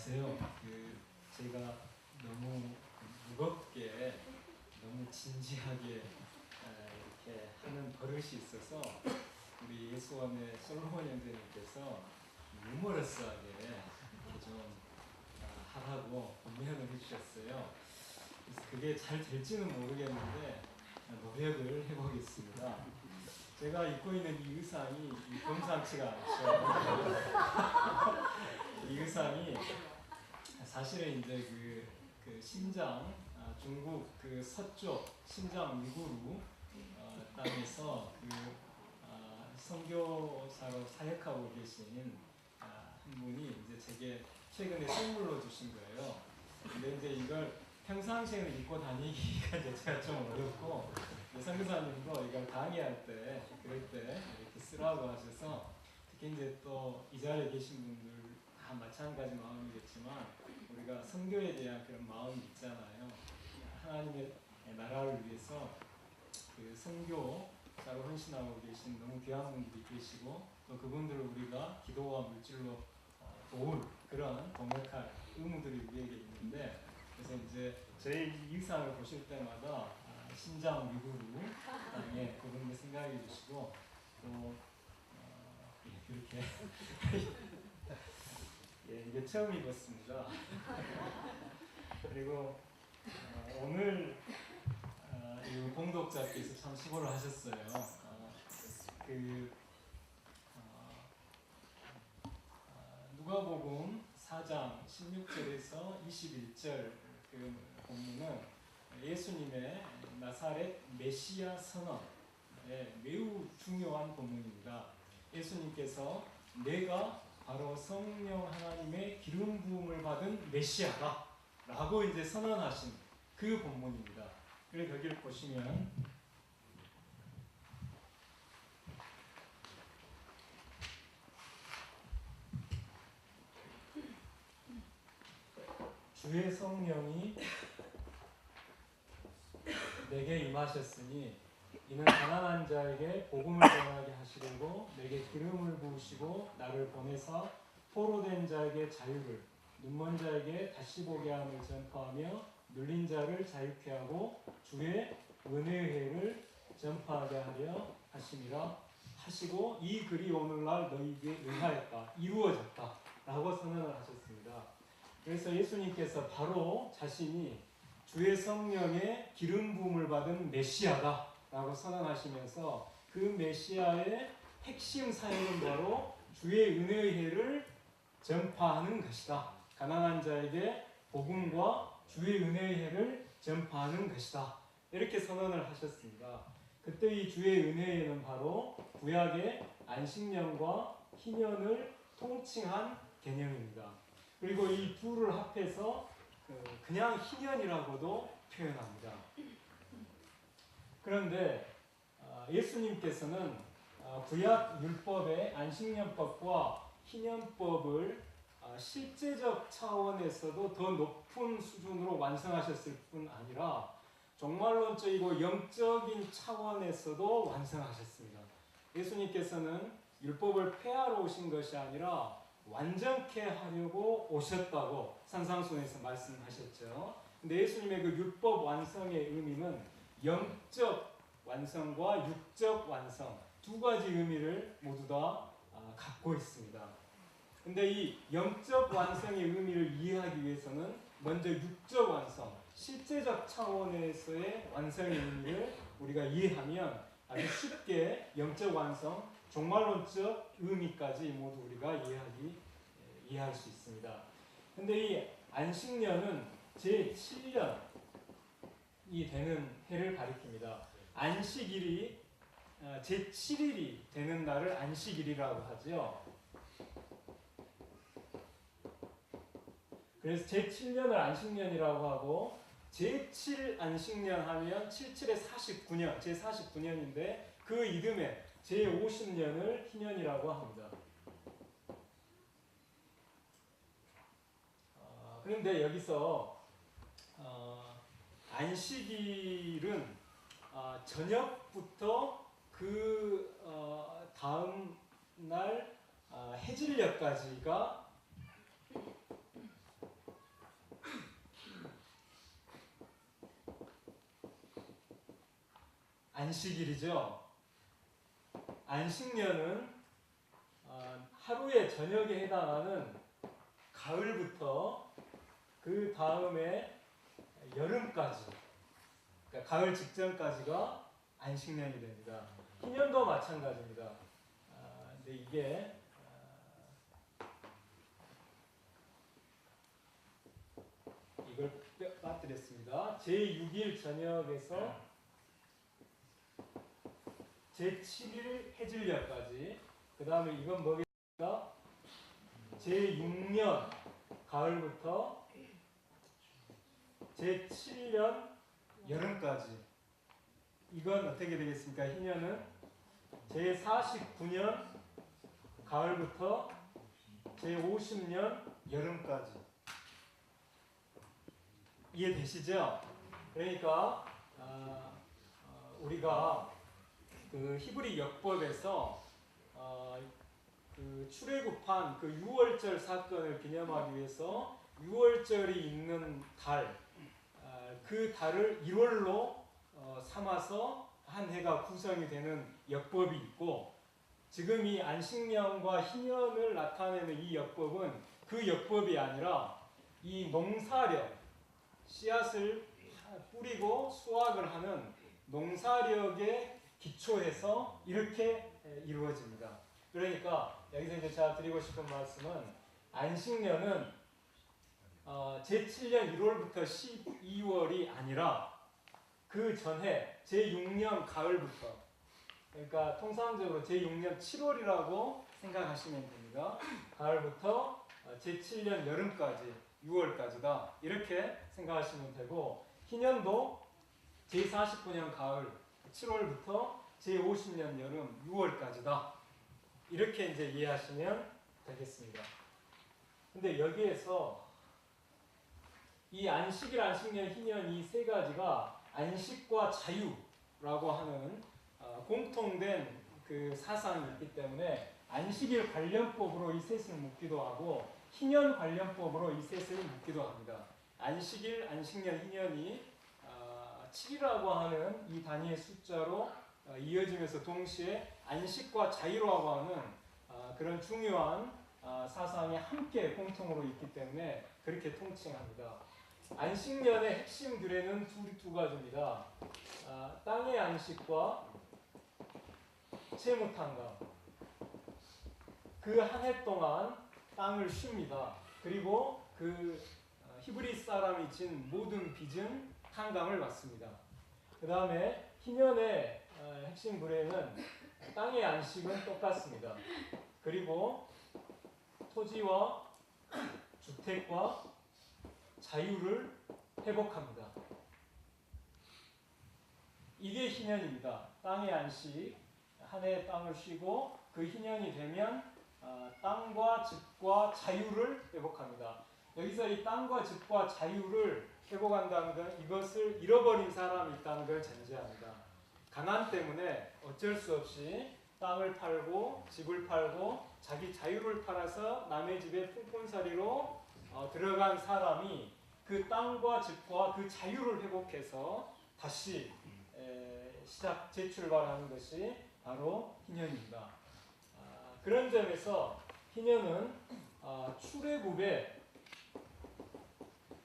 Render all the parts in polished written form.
안녕하세요. 제가 너무 무겁게, 너무 진지하게 이렇게 하는 버릇이 있어서 우리 예수원의 솔로몬 형제님께서 유머러스하게 이렇게 좀 하라고 권면을 해주셨어요. 그래서 그게 잘 될지는 모르겠는데 노력을 해보겠습니다. 제가 입고 있는 이 의상이 범상치가 않죠. 이 의상이 사실은 이제 그 신장, 중국 그 서쪽 신장 위구르 땅에서 선교사로 사역하고 계신 한 분이 이제 제게 최근에 선물로 주신 거예요. 근데 이제 이걸 평상시에는 입고 다니기가 이제 제가 좀 어렵고, 선교사님도 이걸 강의할 때, 그럴 때 이렇게 쓰라고 하셔서, 특히 이제 또 이 자리에 계신 분들 다 마찬가지 마음이겠지만 우리가 선교에 대한 그런 마음이 있잖아요. 하나님의 나라를 위해서 그 선교자로 헌신하고 계신 너무 귀한 분들이 계시고, 또 그분들을 우리가 기도와 물질로 도울 그런 동역할 의무들이 우리에게 있는데, 그래서 이제 저희 이 의상을 보실 때마다 신장 위구르 땅에 그분들 생각해 주시고, 또 그렇게 이게 처음 입었습니다. 그리고 오늘 이 봉독자께서 참 수고를 하셨어요. 누가복음 4장 16절에서 21절 그 본문은 예수님의 나사렛 메시아 선언, 매우 중요한 본문입니다. 예수님께서 내가 바로 성령 하나님의 기름 부음을 받은 메시아다 라고 이제 선언하신 그 본문입니다. 그래서 여기를 보시면 주의 성령이 내게 임하셨으니 이는 가난한 자에게 복음을 전하게 하시려고 내게 기름을 부으시고 나를 보내사 포로된 자에게 자유를, 눈먼 자에게 다시 보게 함을 전파하며 눌린 자를 자유케 하고 주의 은혜의 해를 전파하게 하려 하심이라 하시고, 이 글이 오늘날 너희에게 응하였다, 이루어졌다 라고 선언을 하셨습니다. 그래서 예수님께서 바로 자신이 주의 성령의 기름 부음을 받은 메시아다 라고 선언하시면서 그 메시아의 핵심 사역은 바로 주의 은혜의 해를 전파하는 것이다. 가난한 자에게 복음과 주의 은혜의 해를 전파하는 것이다. 이렇게 선언을 하셨습니다. 그때 이 주의 은혜의 해는 바로 구약의 안식년과 희년을 통칭한 개념입니다. 그리고 이 둘을 합해서 그냥 희년이라고도 표현합니다. 그런데 예수님께서는 구약 율법의 안식년법과 희년법을 실제적 차원에서도 더 높은 수준으로 완성하셨을 뿐 아니라 종말론적이고 영적인 차원에서도 완성하셨습니다. 예수님께서는 율법을 폐하러 오신 것이 아니라 완전케 하려고 오셨다고 산상수훈에서 말씀하셨죠. 근데 예수님의 그 율법 완성의 의미는 영적 완성과 육적 완성 두 가지 의미를 모두 다 갖고 있습니다. 근데 이 영적 완성의 의미를 이해하기 위해서는 먼저 육적 완성, 실제적 차원에서의 완성의 의미를 우리가 이해하면 아주 쉽게 영적 완성, 종말론적 의미까지 모두 우리가 이해할 수 있습니다. 근데 이 안식년은 제7년이 되는 해를 가리킵니다. 안식일이 제7일이 되는 날을 안식일이라고 하죠. 그래서 제7년을 안식년이라고 하고, 제7 안식년 하면 77에 49년, 제49년인데 그 이듬해 제50년을 희년이라고 합니다. 그런데 여기서 안식일은 저녁부터 그 다음 날 해질녘까지가 안식일이죠. 안식년은 하루의 저녁에 해당하는 가을부터 그 다음에 여름까지, 그러니까 가을 직전까지가 안식년이 됩니다. 희년도 마찬가지입니다. 근데 이게 이걸 빠뜨렸습니다. 제6일 저녁에서 제7일 해질녘까지, 그 다음에 이건 뭐겠습니까? 제6년 가을부터 제7년 여름까지. 이건 어떻게 되겠습니까? 희년은 제49년 가을부터 제50년 여름까지. 이해되시죠? 그러니까 우리가 그 히브리 역법에서 그 출애굽한 그 유월절 사건을 기념하기 위해서 유월절이 있는 달, 그 달을 1월로 삼아서 한 해가 구성이 되는 역법이 있고, 지금 이 안식년과 희년을 나타내는 이 역법은 그 역법이 아니라 이 농사력, 씨앗을 뿌리고 수확을 하는 농사력에 기초해서 이렇게 이루어집니다. 그러니까 여기서 이제 제가 드리고 싶은 말씀은, 안식년은 제7년 1월부터 12월이 아니라 그 전에 제6년 가을부터, 그러니까 통상적으로 제6년 7월이라고 생각하시면 됩니다. 가을부터 제7년 여름까지, 6월까지다, 이렇게 생각하시면 되고, 희년도 제49년 가을 7월부터 제50년 여름 6월까지다, 이렇게 이제 이해하시면 되겠습니다. 근데 여기에서 이 안식일, 안식년, 희년 이 세 가지가 안식과 자유라고 하는 공통된 그 사상이 있기 때문에 안식일 관련법으로 이 셋을 묶기도 하고 희년 관련법으로 이 셋을 묶기도 합니다. 안식일, 안식년, 희년이 7이라고 하는 이 단위의 숫자로 이어지면서 동시에 안식과 자유라고 하는 그런 중요한 사상이 함께 공통으로 있기 때문에 그렇게 통칭합니다. 안식년의 핵심들에는 두 가지입니다. 땅의 안식과 채무탕감. 그 한 해 동안 땅을 쉽니다. 그리고 그 히브리 사람이 진 모든 빚은 탕감을 받습니다. 그 다음에 희년의 핵심 불행은 땅의 안식은 똑같습니다. 그리고 토지와 주택과 자유를 회복합니다. 이게 희년입니다. 땅의 안식, 한 해 땅을 쉬고 그 희년이 되면 땅과 집과 자유를 회복합니다. 여기서 이 땅과 집과 자유를 회복한다는 건 이것을 잃어버린 사람이 있다는 걸 전제합니다. 가난 때문에 어쩔 수 없이 땅을 팔고 집을 팔고 자기 자유를 팔아서 남의 집에 풍폰살이로 들어간 사람이 그 땅과 집과 그 자유를 회복해서 다시 재출발하는 것이 바로 희년입니다. 그런 점에서 희년은 출애굽의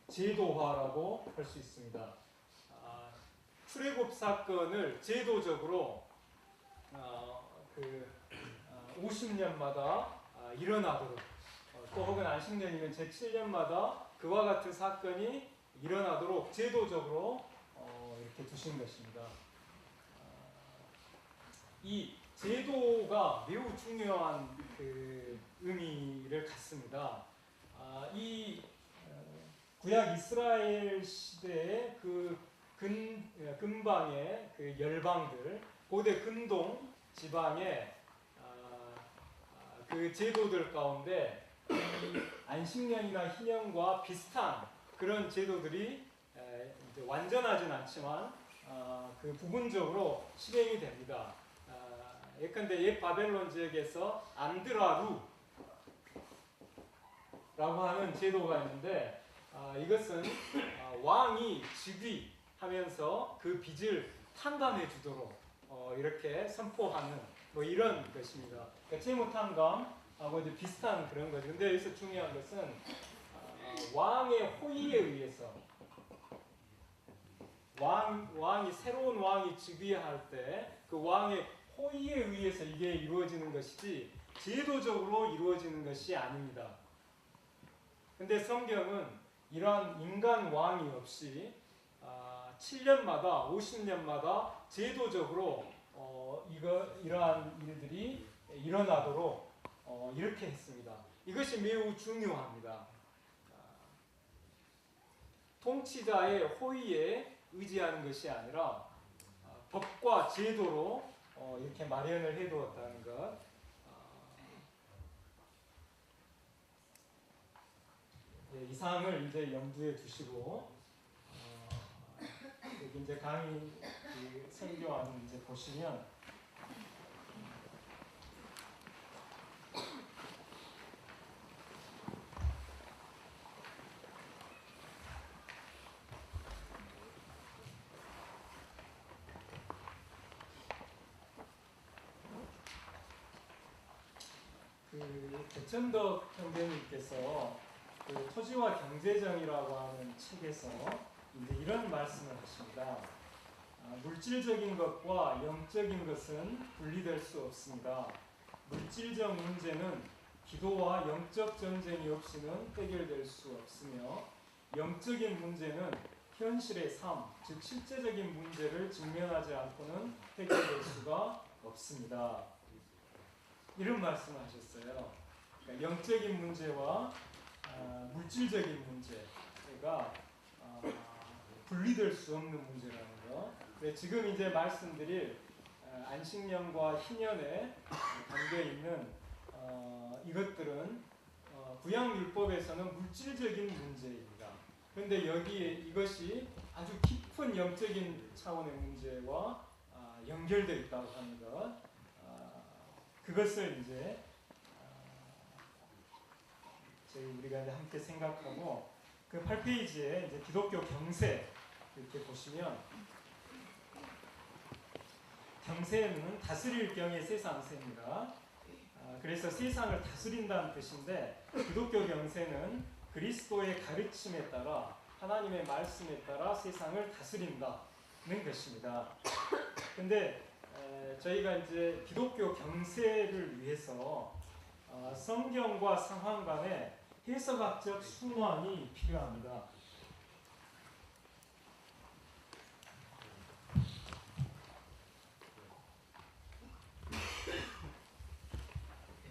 제도화라고 할 수 있습니다. 출애굽 사건을 제도적으로 50년마다 일어나도록, 또 혹은 안식년이면 제7년마다 그와 같은 사건이 일어나도록 제도적으로 이렇게 두신 것입니다. 이 제도가 매우 중요한 그 의미를 갖습니다. 이 구약 이스라엘 시대의 그 근방의 그 열방들, 고대 근동 지방의 그 제도들 가운데 이 안식년이나 희년과 비슷한 그런 제도들이 이제 완전하진 않지만 그 부분적으로 실행이 됩니다. 예컨대 옛 바벨론 지역에서 안드라루라고 하는 제도가 있는데, 이것은 왕이 즉위하면서 그 빚을 탕감해 주도록 이렇게 선포하는 뭐 이런 것입니다. 그러니까 채무탕감하고 이제 비슷한 그런 거죠. 근데 여기서 중요한 것은 왕의 호의에 의해서 왕이 새로운 왕이 즉위할 때 그 왕의 호의에 의해서 이게 이루어지는 것이지 제도적으로 이루어지는 것이 아닙니다. 근데 성경은 이러한 인간 왕이 없이 7년마다 50년마다 제도적으로 이러한 일들이 일어나도록 이렇게 했습니다. 이것이 매우 중요합니다. 통치자의 호의에 의지하는 것이 아니라 법과 제도로 이렇게 마련을 해두었다는 것. 이 사항을 이제 염두에 두시고 여기 이제 강의 설교안을 이제 보시면 백천덕 형제님께서 토지와 경제정이라고 하는 책에서 이제 이런 말씀을 하십니다. 물질적인 것과 영적인 것은 분리될 수 없습니다. 물질적 문제는 기도와 영적 전쟁이 없이는 해결될 수 없으며 영적인 문제는 현실의 삶, 즉 실제적인 문제를 직면하지 않고는 해결될 수가 없습니다. 이런 말씀을 하셨어요. 그러니까 영적인 문제와 물질적인 문제가 분리될 수 없는 문제라는 거. 지금 이제 말씀드릴 안식년과 희년에 담겨 있는 이것들은 구약율법에서는 물질적인 문제입니다. 그런데 여기에 이것이 아주 깊은 영적인 차원의 문제와 연결되어 있다고 하는 것. 그것을 이제 우리가 이제 함께 생각하고 그 8페이지에 이제 기독교 경세 이렇게 보시면 경세는 다스릴 경의 세상세입니다. 그래서 세상을 다스린다는 뜻인데 기독교 경세는 그리스도의 가르침에 따라 하나님의 말씀에 따라 세상을 다스린다는 것입니다. 근데 저희가 이제 기독교 경세를 위해서 성경과 상황 간의 해석학적 순환이 필요합니다.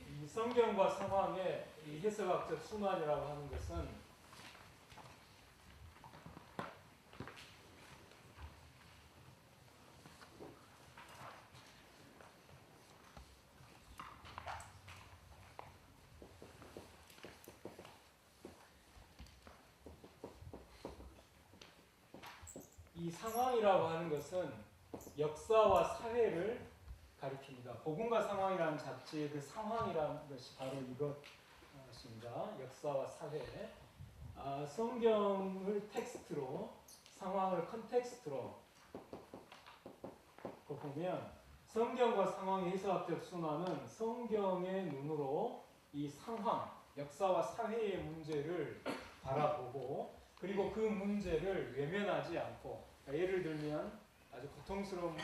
이 성경과 상황의 이 해석학적 순환이라고 하는 것은 이 상황이라고 하는 것은 역사와 사회를 가리킵니다. 복음과 상황이라는 잡지의 그 상황이라는 것이 바로 이것입니다. 역사와 사회. 성경을 텍스트로, 상황을 컨텍스트로 보면 성경과 상황의 해석학적 순환은 성경의 눈으로 이 상황, 역사와 사회의 문제를 바라보고 그리고 그 문제를 외면하지 않고 예를 들면 아주 고통스러운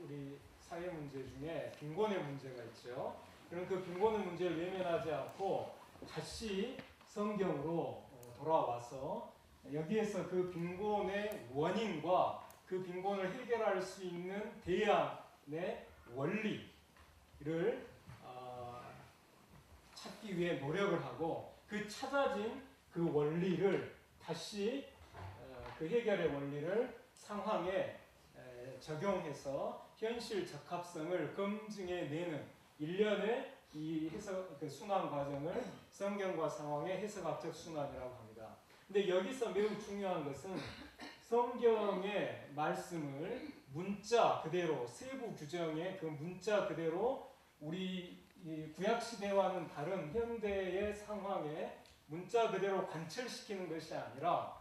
우리 사회 문제 중에 빈곤의 문제가 있죠. 그럼 그 빈곤의 문제를 외면하지 않고 다시 성경으로 돌아와서 여기에서 그 빈곤의 원인과 그 빈곤을 해결할 수 있는 대안의 원리를 찾기 위해 노력을 하고 그 찾아진 그 원리를 다시 그 해결의 원리를 상황에 적용해서 현실 적합성을 검증해내는 일련의 이 해석 그 순환 과정을 성경과 상황의 해석학적 순환이라고 합니다. 근데 여기서 매우 중요한 것은 성경의 말씀을 문자 그대로 세부 규정의 그 문자 그대로 우리 구약 시대와는 다른 현대의 상황에 문자 그대로 관철시키는 것이 아니라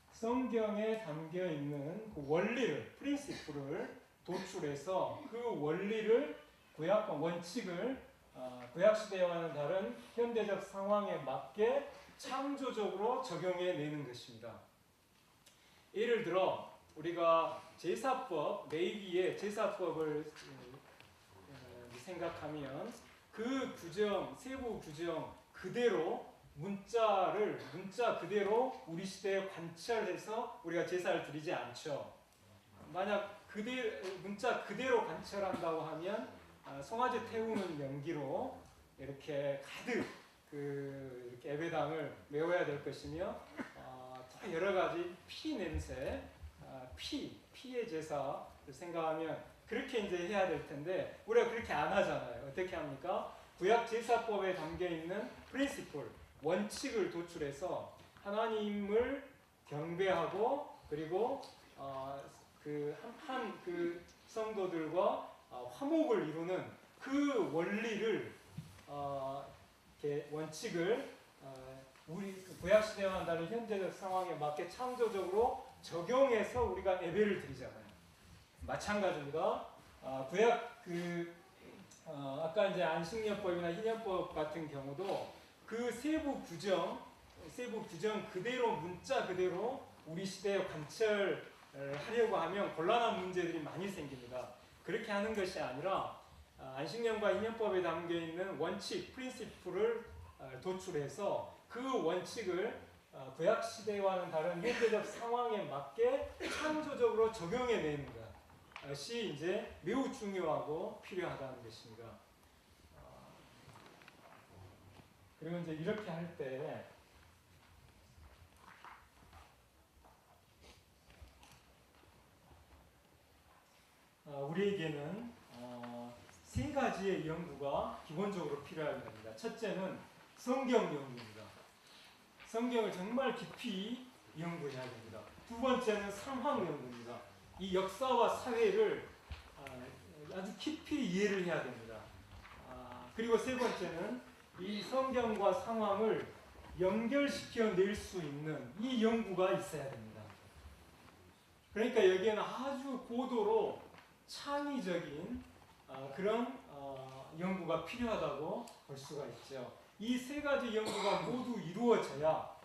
성경에 담겨 있는 그 원리를, 프린시플을 도출해서 그 원리를 원칙을 구약 시대와는 다른 현대적 상황에 맞게 창조적으로 적용해 내는 것입니다. 예를 들어 우리가 제사법, 레위기의 제사법을 생각하면 그 규정, 세부 규정 그대로 문자 그대로 우리 시대에 관철해서 우리가 제사를 드리지 않죠. 만약 문자 그대로 관철한다고 하면 송아지 태우는 연기로 이렇게 가득 이렇게 예배당을 메워야 될 것이며 또 여러 가지 피 냄새, 피의 제사를 생각하면 그렇게 이제 해야 될 텐데 우리가 그렇게 안 하잖아요. 어떻게 합니까? 구약 제사법에 담겨 있는 프린시플, 원칙을 도출해서 하나님을 경배하고 그리고 그 성도들과 화목을 이루는 그 원리를 원칙을 우리 구약 시대와는 다른 현대적 상황에 맞게 창조적으로 적용해서 우리가 예배를 드리잖아요. 마찬가지입니다. 구약 아까 이제 안식년법이나 희년법 같은 경우도 그 세부 규정 그대로 문자 그대로 우리 시대에 관철하려고 하면 곤란한 문제들이 많이 생깁니다. 그렇게 하는 것이 아니라 안식년과 희년법에 담겨 있는 원칙, 프린시플을 도출해서 그 원칙을 구약 시대와는 다른 현대적 상황에 맞게 창조적으로 적용해내는 것이 이제 매우 중요하고 필요하다는 것입니다. 그리고 이제 이렇게 할 때 우리에게는 세 가지의 연구가 기본적으로 필요하게 됩니다. 첫째는 성경 연구입니다. 성경을 정말 깊이 연구해야 됩니다. 두 번째는 상황 연구입니다. 이 역사와 사회를 아주 깊이 이해를 해야 됩니다. 그리고 세 번째는 이 성경과 상황을 연결시켜 낼 수 있는 이 연구가 있어야 됩니다. 그러니까 여기에는 아주 고도로 창의적인 그런 연구가 필요하다고 볼 수가 있죠. 이 세 가지 연구가 모두 이루어져야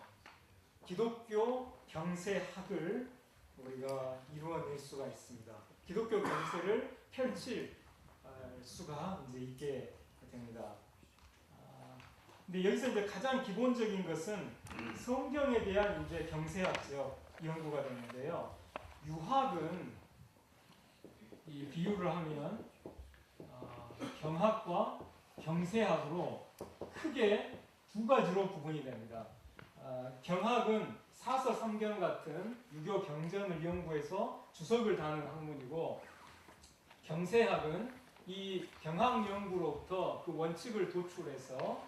기독교 경세학을 우리가 이루어낼 수가 있습니다. 기독교 경세를 펼칠 수가 이제 있게 됩니다. 근데 여기서 이제 가장 기본적인 것은 성경에 대한 이제 경세학적 연구가 되는데요. 유학은 이 비유를 하면 경학과 경세학으로 크게 두 가지로 구분이 됩니다. 경학은 사서 삼경 같은 유교 경전을 연구해서 주석을 다는 학문이고, 경세학은 이 경학 연구로부터 그 원칙을 도출해서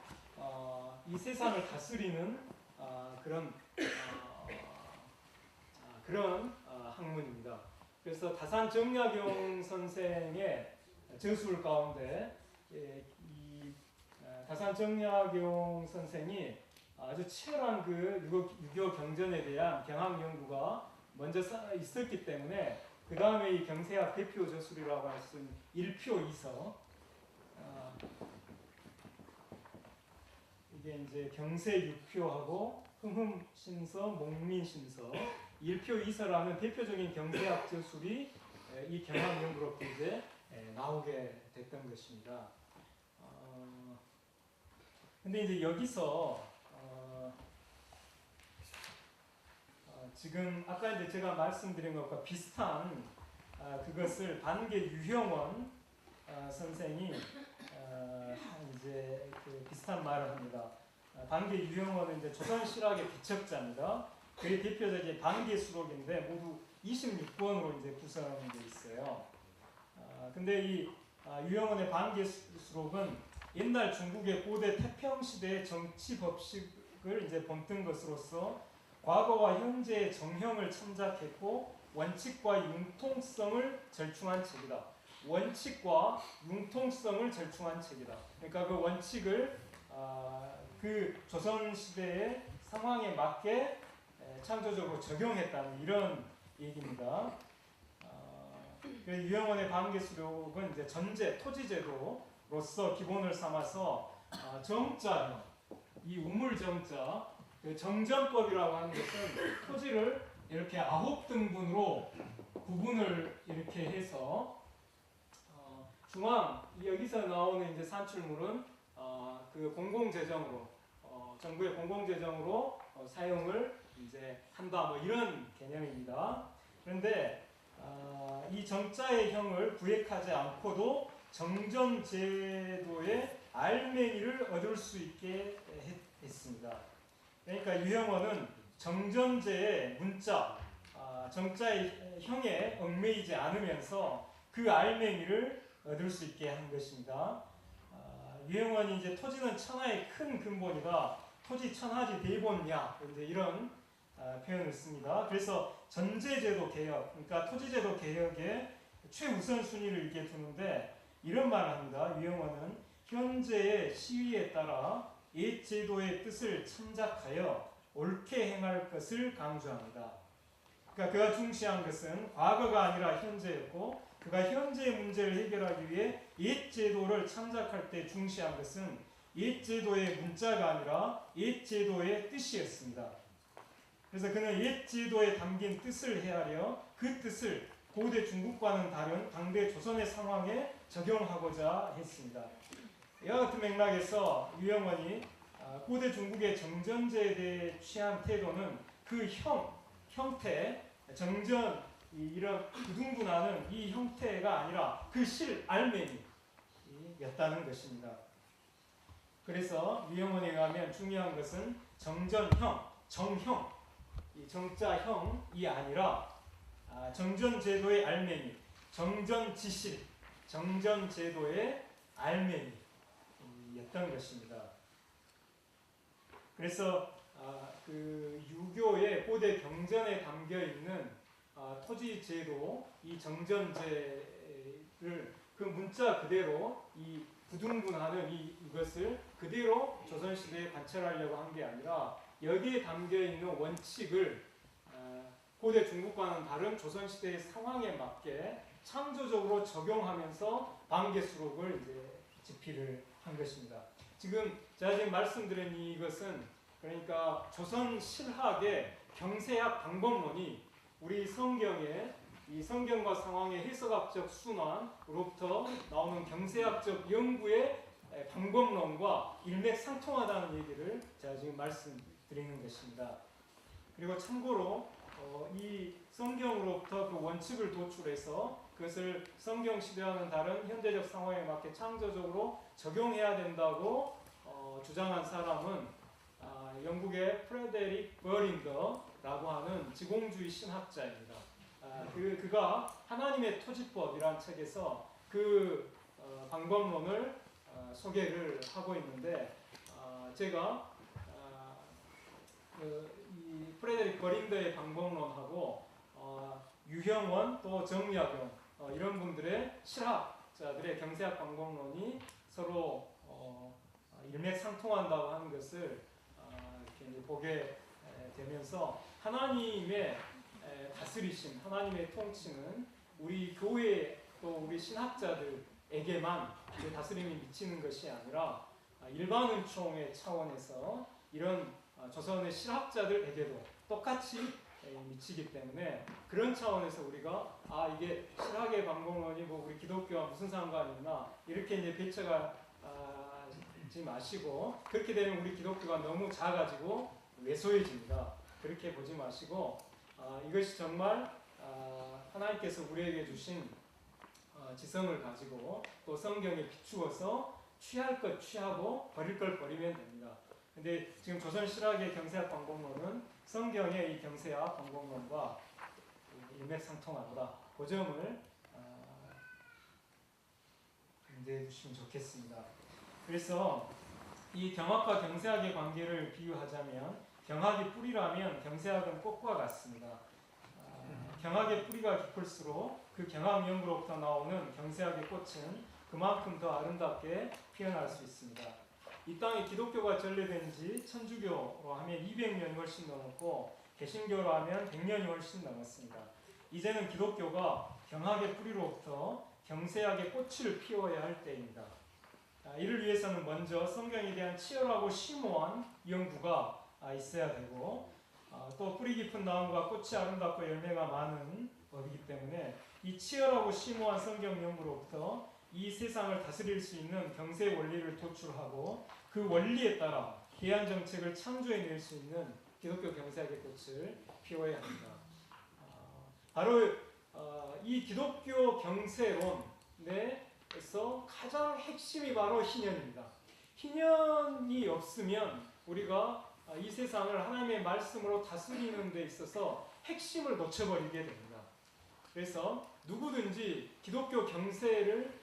이 세상을 다스리는 그런 학문입니다. 그래서 다산 정약용 선생의 저술 가운데 이 다산 정약용 선생이 아주 치열한 그 유교 경전에 대한 경학 연구가 먼저 있었기 때문에 그 다음에 이 경세학 대표 저술이라고 할 수 있는 일표이서, 이게 이제 경세육표하고 흥흠신서, 목민신서, 일표이서라는 대표적인 경세학 저술이 이 경학 연구로부터 이제 나오게 됐던 것입니다. 근데 이제 여기서 지금 아까 이제 제가 말씀드린 것과 비슷한 그것을 반계 유형원 선생이 이제 그 비슷한 말을 합니다. 반계 유형원은 이제 조선 실학의 개척자입니다. 그의 대표적인 반계 수록인데 모두 26권으로 이제 구성되어 있어요. 근데 이 유형원의 반계 수록은 옛날 중국의 고대 태평 시대의 정치 법칙을 이제 본뜬 것으로서 과거와 현재의 정형을 참작했고 원칙과 융통성을 절충한 책이다. 원칙과 융통성을 절충한 책이다. 그러니까 그 원칙을 그 조선 시대의 상황에 맞게 창조적으로 적용했다는 이런 얘기입니다. 그래서 유형원의 반개수록은 이제 전제 토지제도로서 기본을 삼아서 정자형, 이 우물정자, 그 정전법이라고 하는 것은 토지를 이렇게 9등분으로 구분을 이렇게 해서 중앙 여기서 나오는 이제 산출물은 그 공공재정으로 정부의 공공재정으로 사용을 이제 한다 뭐 이런 개념입니다. 그런데 이 정자의 형을 구획하지 않고도 정전제도의 알맹이를 얻을 수 있게 했습니다. 그러니까 유형원은 정전제의 문자, 정자의 형에 얽매이지 않으면서 그 알맹이를 얻을 수 있게 한 것입니다. 유형원이 이제 토지는 천하의 큰 근본이다. 토지 천하지 대본야. 이제 이런 표현을 씁니다. 그래서 전제제도 개혁, 그러니까 토지제도 개혁의 최우선 순위를 이렇게 두는데 이런 말을 합니다. 유형원은 현재의 시위에 따라 옛 제도의 뜻을 참작하여 옳게 행할 것을 강조합니다. 그러니까 그가 중시한 것은 과거가 아니라 현재였고 그가 현재의 문제를 해결하기 위해 옛 제도를 참작할 때 중시한 것은 옛 제도의 문자가 아니라 옛 제도의 뜻이었습니다. 그래서 그는 옛 제도에 담긴 뜻을 헤아려 그 뜻을 고대 중국과는 다른 당대 조선의 상황에 적용하고자 했습니다. 이와 같은 맥락에서 유형원이 고대 중국의 정전제에 대해 취한 태도는 그 형태, 정전, 이런 부둥분하는 이 형태가 아니라 그 실, 알맹이였다는 것입니다. 그래서 유형원에 의하면 중요한 것은 정전형, 정형, 이 정자형이 아니라 정전제도의 알맹이, 정전지실, 정전제도의 알맹이였던 것입니다. 그래서 그 유교의 고대 경전에 담겨 있는 토지제도, 이 정전제를 그 문자 그대로 이 부둥분하는 이것을 그대로 조선시대에 관철하려고 한 게 아니라 여기에 담겨 있는 원칙을 고대 중국과는 다른 조선시대의 상황에 맞게 창조적으로 적용하면서 반개수록을 이제 집필을 한 것입니다. 제가 지금 말씀드린 이것은 그러니까 조선 실학의 경세학 방법론이 우리 성경의 이 성경과 상황의 해석학적 순환으로부터 나오는 경세학적 연구의 방법론과 일맥상통하다는 얘기를 제가 지금 말씀드리는 것입니다. 그리고 참고로 이 성경으로부터 그 원칙을 도출해서 그것을 성경 시대와는 다른 현대적 상황에 맞게 창조적으로 적용해야 된다고 주장한 사람은 영국의 프레데릭 버링더라고 하는 지공주의 신학자입니다. 그가 하나님의 토지법이라는 책에서 그 방법론을 소개를 하고 있는데 제가 이 프레데릭 버링더의 방법론하고 유형원 또 정약용 이런 분들의 실학자들의 경세학 방법론이 서로 일맥상통한다고 하는 것을 이렇게 이제 보게 되면서 하나님의 다스리심, 하나님의 통치는 우리 교회 또 우리 신학자들에게만 다스림이 미치는 것이 아니라 일반 은총의 차원에서 이런 조선의 실학자들에게도 똑같이 미치기 때문에 그런 차원에서 우리가 이게 실학의 방법론이 뭐 우리 기독교와 무슨 상관이 있나 이렇게 이제 배척하지 마시고 그렇게 되면 우리 기독교가 너무 작아지고 왜소해집니다. 그렇게 보지 마시고 이것이 정말 하나님께서 우리에게 주신 지성을 가지고 또 성경에 비추어서 취할 것 취하고 버릴 걸 버리면 됩니다. 근데 지금 조선 실학의 경세학 방법론은 성경의 이 경세학 방법론과 일맥상통하다. 그 점을 염두해 주시면 좋겠습니다. 그래서 이 경학과 경세학의 관계를 비유하자면 경학이 뿌리라면 경세학은 꽃과 같습니다. 경학의 뿌리가 깊을수록 그 경학연구로부터 나오는 경세학의 꽃은 그만큼 더 아름답게 피어날 수 있습니다. 이 땅에 기독교가 전래된 지 천주교로 하면 200년이 훨씬 넘었고 개신교로 하면 100년이 훨씬 넘었습니다. 이제는 기독교가 경학의 뿌리로부터 경세하게 꽃을 피워야 할 때입니다. 이를 위해서는 먼저 성경에 대한 치열하고 심오한 연구가 있어야 되고, 또 뿌리 깊은 나무가 꽃이 아름답고 열매가 많은 법이기 때문에 이 치열하고 심오한 성경 연구로부터 이 세상을 다스릴 수 있는 경세 원리를 도출하고 그 원리에 따라 대안 정책을 창조해낼 수 있는 기독교 경세학의 꽃을 피워야 합니다. 바로 이 기독교 경세론에서 가장 핵심이 바로 희년입니다. 희년이 없으면 우리가 이 세상을 하나님의 말씀으로 다스리는 데 있어서 핵심을 놓쳐버리게 됩니다. 그래서 누구든지 기독교 경세를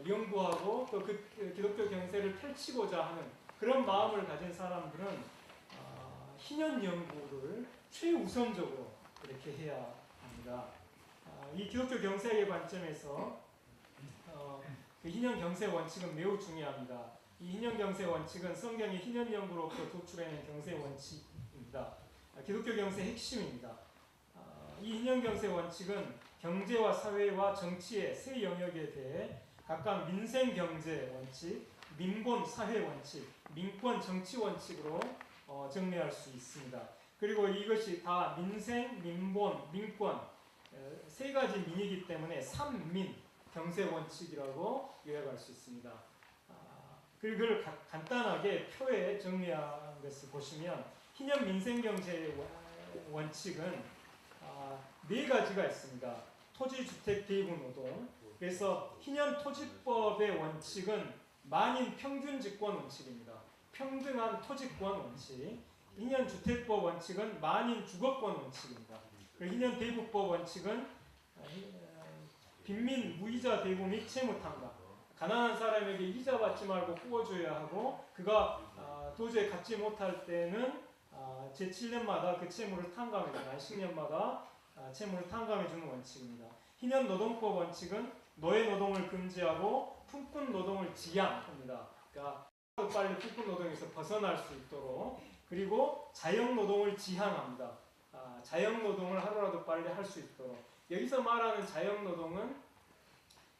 연구하고 또 그 기독교 경세를 펼치고자 하는 그런 마음을 가진 사람들은 희년 연구를 최우선적으로 이렇게 해야 합니다. 이 기독교 경세학의 관점에서 그 희년 경세 원칙은 매우 중요합니다. 이 희년 경세 원칙은 성경의 희년 연구로부터 도출해낸 경세 원칙입니다. 기독교 경세 핵심입니다. 이 희년 경세 원칙은 경제와 사회와 정치의 세 영역에 대해 각각 민생 경제 원칙, 민본 사회 원칙, 민권 정치 원칙으로 정리할 수 있습니다. 그리고 이것이 다 민생, 민본, 민권 세 가지 민이기 때문에 삼민 경세 원칙이라고 요약할 수 있습니다. 그리고 그걸 간단하게 표에 정리한 것을 보시면 희년 민생 경제 원칙은 네 가지가 있습니다. 토지, 주택, 대구, 노동. 그래서 희년 토지법의 원칙은 만인 평균 직권 원칙입니다. 평등한 토지권 원칙. 희년 주택법 원칙은 만인 주거권 원칙입니다. 그리고 희년 대구법 원칙은 빈민 무이자 대구 및 채무 탕감. 가난한 사람에게 이자 받지 말고 구워줘야 하고 그가 도저히 갚지 못할 때는 제7년마다 그 채무를 탕감해주는 10년마다 채무를 탕감해주는 원칙입니다. 희년 노동법 원칙은 노예 노동을 금지하고 품꾼 노동을 지양합니다. 그러니까 빨리 품꾼 노동에서 벗어날 수 있도록. 그리고 자영 노동을 지향합니다. 자영 노동을 하루라도 빨리 할 수 있도록. 여기서 말하는 자영 노동은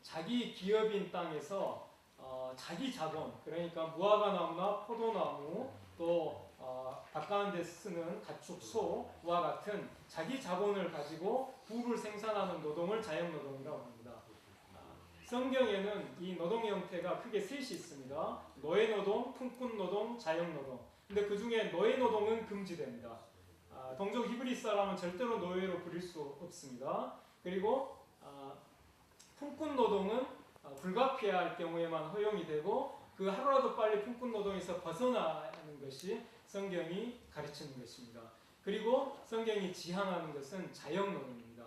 자기 기업인 땅에서 자기 자본, 그러니까 무화과 나무나 포도나무 또 밭가는 데 쓰는 가축, 소와 같은 자기 자본을 가지고 부를 생산하는 노동을 자영노동이라고 합니다. 성경에는 이 노동 형태가 크게 셋이 있습니다. 노예노동, 품꾼노동, 자영노동. 근데 그 중에 노예노동은 금지됩니다. 동족 히브리 사람은 절대로 노예로 부릴 수 없습니다. 그리고 품꾼노동은 불가피할 경우에만 허용이 되고 그 하루라도 빨리 품꾼노동에서 벗어나는 것이 성경이 가르치는 것입니다. 그리고 성경이 지향하는 것은 자영노동입니다.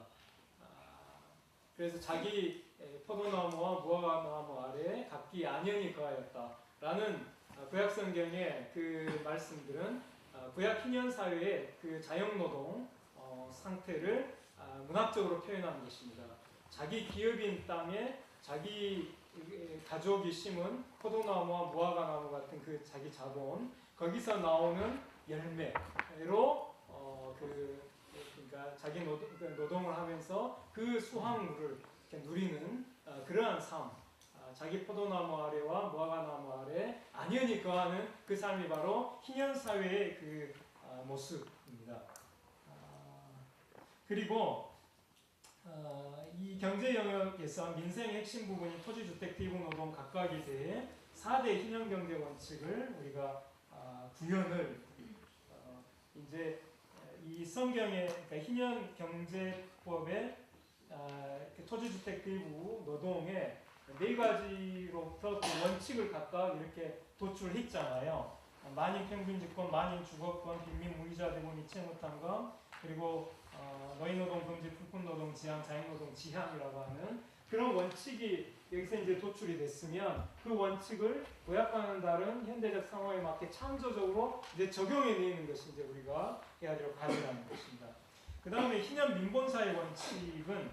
그래서 자기 포도나무와 무화과나무 아래에 각기 안형이 거하였다라는 구약 성경의 그 말씀들은 구약 희년 사회의 그 자영노동 상태를 문학적으로 표현하는 것입니다. 자기 기업인 땅에 자기 가족이 심은 포도나무와 무화과나무 같은 그 자기 자본, 거기서 나오는 열매로 그러니까 자기 노동을 하면서 그 수확물을 이렇게 누리는 그러한 삶, 자기 포도나무 아래와 무화과나무 아래 안연히 거하는 그 삶이 바로 희년 사회의 그 모습입니다. 그리고 이 경제 영역에서 민생의 핵심 부분인 토지, 주택, 대구, 노동 각각에 대해 4대 희년 경제 원칙을 우리가 구현을 이제 이 성경의 그러니까 희년 경제법의 토지, 주택, 대구, 노동의 네 가지로부터 그 원칙을 각각 이렇게 도출했잖아요. 만인 평균 직권, 만인 주거권, 빈민 무이자 대구 및 채무 탕감, 그리고 노예노동 금지, 품꾼노동 지향, 자영노동 지향이라고 하는 그런 원칙이 여기서 이제 도출이 됐으면 그 원칙을 구약과는 다른 현대적 상황에 맞게 창조적으로 이제 적용해내는 것이 이제 우리가 해야 될 과제라는 것입니다. 그 다음에 희년 민본사의 원칙은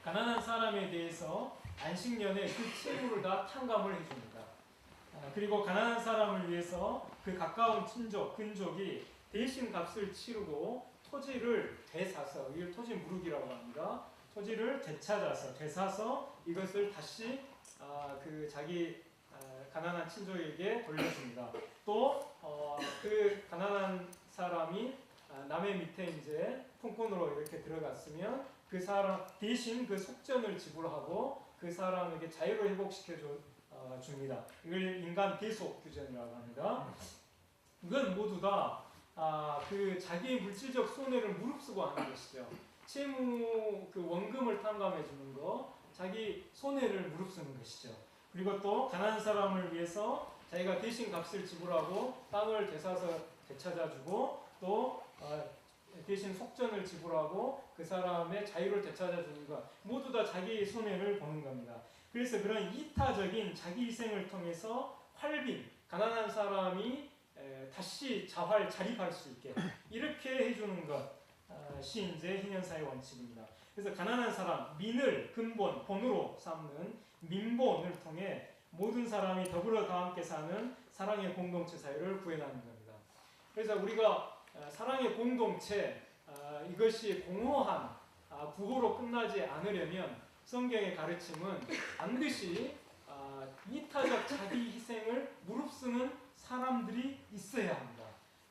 가난한 사람에 대해서 안식년에 그 채무를 다 탕감을 해줍니다. 그리고 가난한 사람을 위해서 그 가까운 친족, 근족이 대신 값을 치르고 토지를 되사서, 이걸 토지 무르기라고 합니다. 토지를 되찾아서 되사서 이것을 다시 그 자기 가난한 친족에게 돌려줍니다. 또 그 가난한 사람이 남의 밑에 이제 품꾼으로 이렇게 들어갔으면 그 사람 대신 그 속전을 지불하고 그 사람에게 자유를 회복시켜 줍니다. 이걸 인간 배속 규정이라고 합니다. 이건 모두 다 그 자기의 물질적 손해를 무릅쓰고 하는 것이죠. 채무 그 원금을 탕감해 주는 거, 자기 손해를 무릅쓰는 것이죠. 그리고 또 가난한 사람을 위해서 자기가 대신 값을 지불하고 땅을 되사서 되찾아주고 또 대신 속전을 지불하고 그 사람의 자유를 되찾아주는 것, 모두 다 자기의 손해를 보는 겁니다. 그래서 그런 이타적인 자기 희생을 통해서 활빈, 가난한 사람이 다시 자립할 수 있게 이렇게 해주는 것이 이제 희년사의 원칙입니다. 그래서 가난한 사람, 민을 근본, 본으로 삼는 민본을 통해 모든 사람이 더불어 다 함께 사는 사랑의 공동체 사회를 구해나가는 겁니다. 그래서 우리가 사랑의 공동체, 이것이 공허한 구호로 끝나지 않으려면 성경의 가르침은 반드시 이타적 자기 희생을 무릅쓰는 사람들이 있어야 합니다.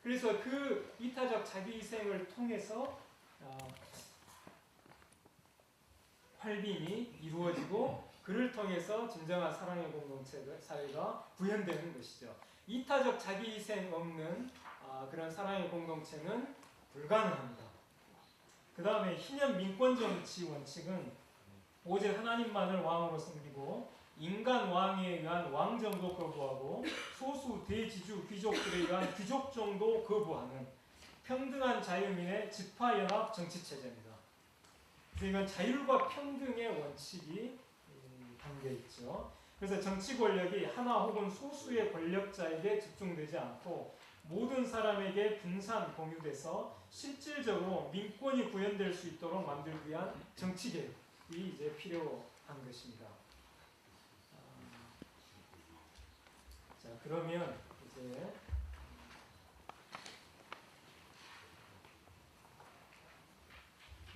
그래서 그 이타적 자기 희생을 통해서 활빈이 이루어지고 그를 통해서 진정한 사랑의 공동체 사회가 구현되는 것이죠. 이타적 자기 희생 없는 그런 사랑의 공동체는 불가능합니다. 그 다음에 희년 민권정치 원칙은 오직 하나님만을 왕으로 섬기고 인간 왕에 의한 왕정도 거부하고 소수 대지주 귀족들에 의한 귀족정도 거부하는 평등한 자유민의 집화연합 정치체제입니다. 이건 자율과 평등의 원칙이 담겨 있죠. 그래서 정치 권력이 하나 혹은 소수의 권력자에게 집중되지 않고 모든 사람에게 분산 공유돼서 실질적으로 민권이 구현될 수 있도록 만들기 위한 정치 개혁이 이제 필요한 것입니다. 자, 그러면 이제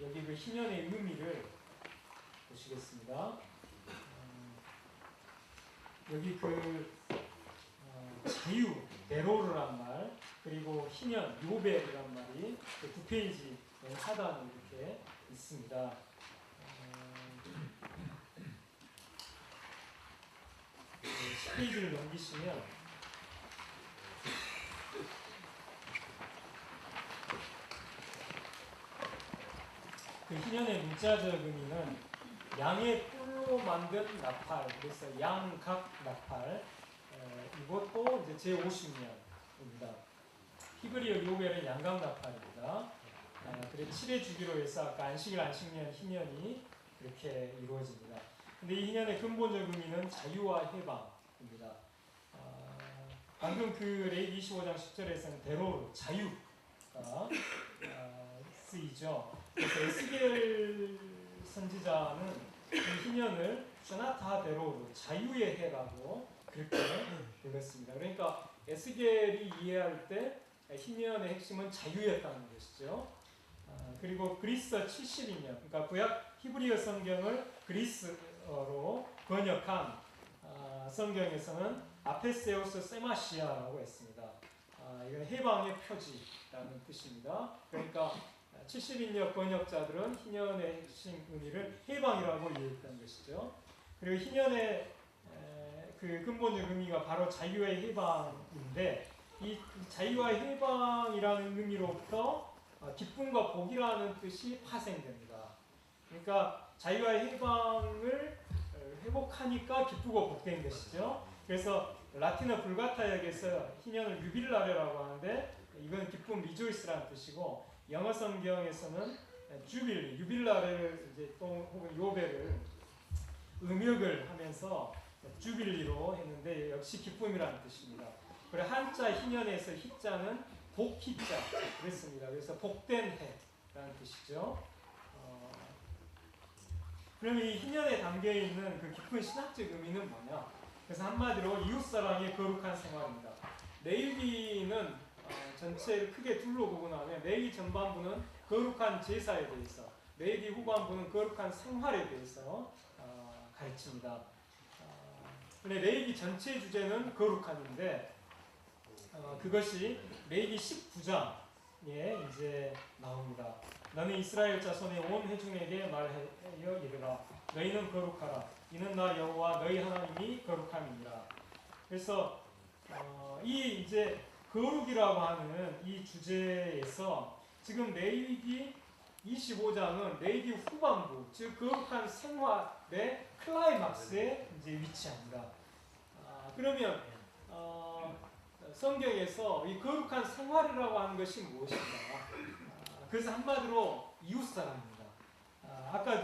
여기 그 희년의 의미를 보시겠습니다. 여기 그 자유, 대로르란 말, 그리고 희년, 요벨이란 말이 그 9페이지 하단에 이렇게 있습니다. 10페이지를 넘기시면 그 희년의 문자적 의미는 양의 뿔로 만든 나팔, 그래서 양각 나팔, 이것도 이제 제50년입니다. 히브리어 요벨은 양각 나팔입니다. 그래서 7회 주기로 해서 아까 안식년 희년이 그렇게 이루어집니다. 근데 이 희년의 근본적 의미는 자유와 해방입니다. 방금 그 레위기 25장 10절에서는 대로 자유가 쓰이죠. 그래서 에스겔 선지자는 이 희년을 슈나타 대로 자유의 해라고 그렇게 읽었습니다. 그러니까 에스겔이 이해할 때 희년의 핵심은 자유였다는 것이죠. 그리고 그리스어 70년, 그러니까 구약 히브리어 성경을 그리스어로 번역한 성경에서는 아페세우스 세마시아라고 했습니다. 이건 해방의 표지라는 뜻입니다. 그러니까 70인역 번역자들은 희년의 핵심 의미를 해방이라고 이해했던 것이죠. 그리고 희년의 그 근본적 의미가 바로 자유의 해방인데 이 자유와 해방이라는 의미로부터 기쁨과 복이라는 뜻이 파생됩니다. 그러니까 자유와 해방을 회복하니까 기쁘고 복된 것이죠. 그래서 라틴어 불가타역에서 희년을 유빌라레라고 하는데 이건 기쁨 리조이스라는 뜻이고 영어 성경에서는 주빌리, 유빌라레를 이제 또 혹은 요벨을 음역을 하면서 주빌리로 했는데 역시 기쁨이라는 뜻입니다. 그리고 한자 희년에서 희자는 복희자 그랬습니다. 그래서 복된 해라는 뜻이죠. 그러면 이 희년에 담겨 있는 그 깊은 신학적 의미는 뭐냐? 그래서 한마디로 이웃사랑의 거룩한 생활입니다. 레위기는 전체를 크게 둘로 구분하면 레위 전반부는 거룩한 제사에 대해서, 레위기 후반부는 거룩한 생활에 대해서 가르칩니다. 근데 레위기 전체 주제는 거룩함인데 그것이 레위기 19장에 이제 나옵니다. 너는 이스라엘 자손의 온 회중에게 말하여 이르라. 너희는 거룩하라. 이는 나 여호와 너희 하나님이 거룩함이니라. 그래서 이 이제 거룩이라고 하는 이 주제에서 지금 레위기 25장은 레위기 후반부, 즉 거룩한 생활의 클라이막스에 이제 위치합니다. 그러면 성경에서 이 거룩한 생활이라고 하는 것이 무엇인가? 그래서 한마디로 이웃사랑입니다. 아까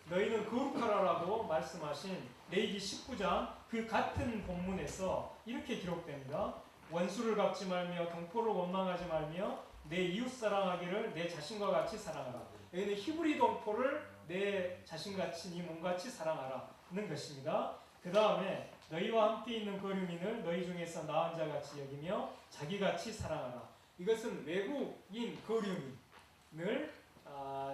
너희는 거룩하라라고 말씀하신 레위기 19장 그 같은 본문에서 이렇게 기록됩니다. 원수를 갚지 말며 동포를 원망하지 말며 내 이웃 사랑하기를 내 자신과 같이 사랑하라. 여기는 히브리 동포를 내 자신같이 네 몸같이 사랑하라는 것입니다. 그 다음에 너희와 함께 있는 거류민을 너희 중에서 나은 자같이 여기며 자기같이 사랑하라. 이것은 외국인 거류민을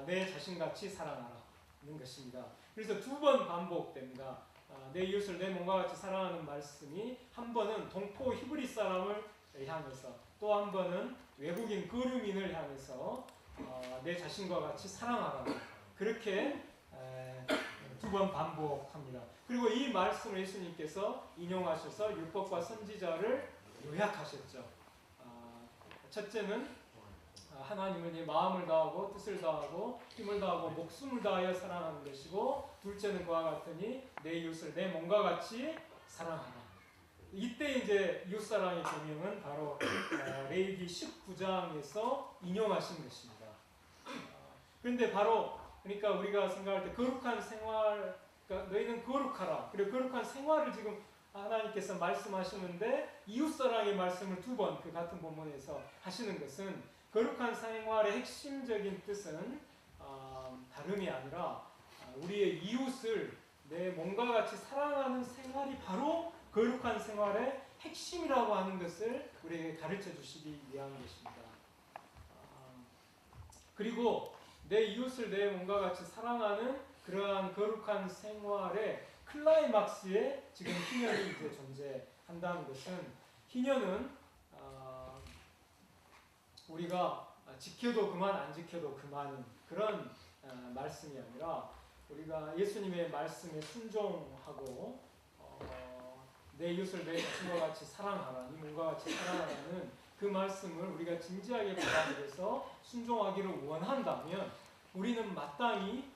내 자신같이 사랑하라는 것입니다. 그래서 두 번 반복됩니다. 내 이웃을 내 몸과 같이 사랑하는 말씀이 한 번은 동포 히브리 사람을 향해서 또 한 번은 외국인 거류민을 향해서 내 자신과 같이 사랑하라. 그렇게 두 번 반복합니다. 그리고 이 말씀을 예수님께서 인용하셔서 율법과 선지자를 요약하셨죠. 첫째는 하나님을 네 마음을 다하고 뜻을 다하고 힘을 다하고 목숨을 다하여 사랑하는 것이고, 둘째는 그와 같으니 내 이웃을 내 몸과 같이 사랑하라. 이때 이제 이웃사랑의 계명은 바로 레위기 19장에서 인용하신 것입니다. 그런데 바로 그러니까 우리가 생각할 때 거룩한 생활, 그러니까 너희는 거룩하라. 그리고 거룩한 생활을 지금 하나님께서 말씀하시는데 이웃사랑의 말씀을 두 번 그 같은 본문에서 하시는 것은 거룩한 생활의 핵심적인 뜻은 다름이 아니라 우리의 이웃을 내 몸과 같이 사랑하는 생활이 바로 거룩한 생활의 핵심이라고 하는 것을 우리에게 가르쳐 주시기 위한 것입니다. 그리고 내 이웃을 내 몸과 같이 사랑하는 그러한 거룩한 생활의 클라이막스에 지금 희년이 이제 존재한다는 것은, 희년은 우리가 지켜도 그만 안 지켜도 그만인 그런 말씀이 아니라 우리가 예수님의 말씀에 순종하고 내 이웃을 내 자신과 같이 사랑하라, 네 몸과 같이 사랑하라는 그 말씀을 우리가 진지하게 받아들여서 순종하기를 원한다면 우리는 마땅히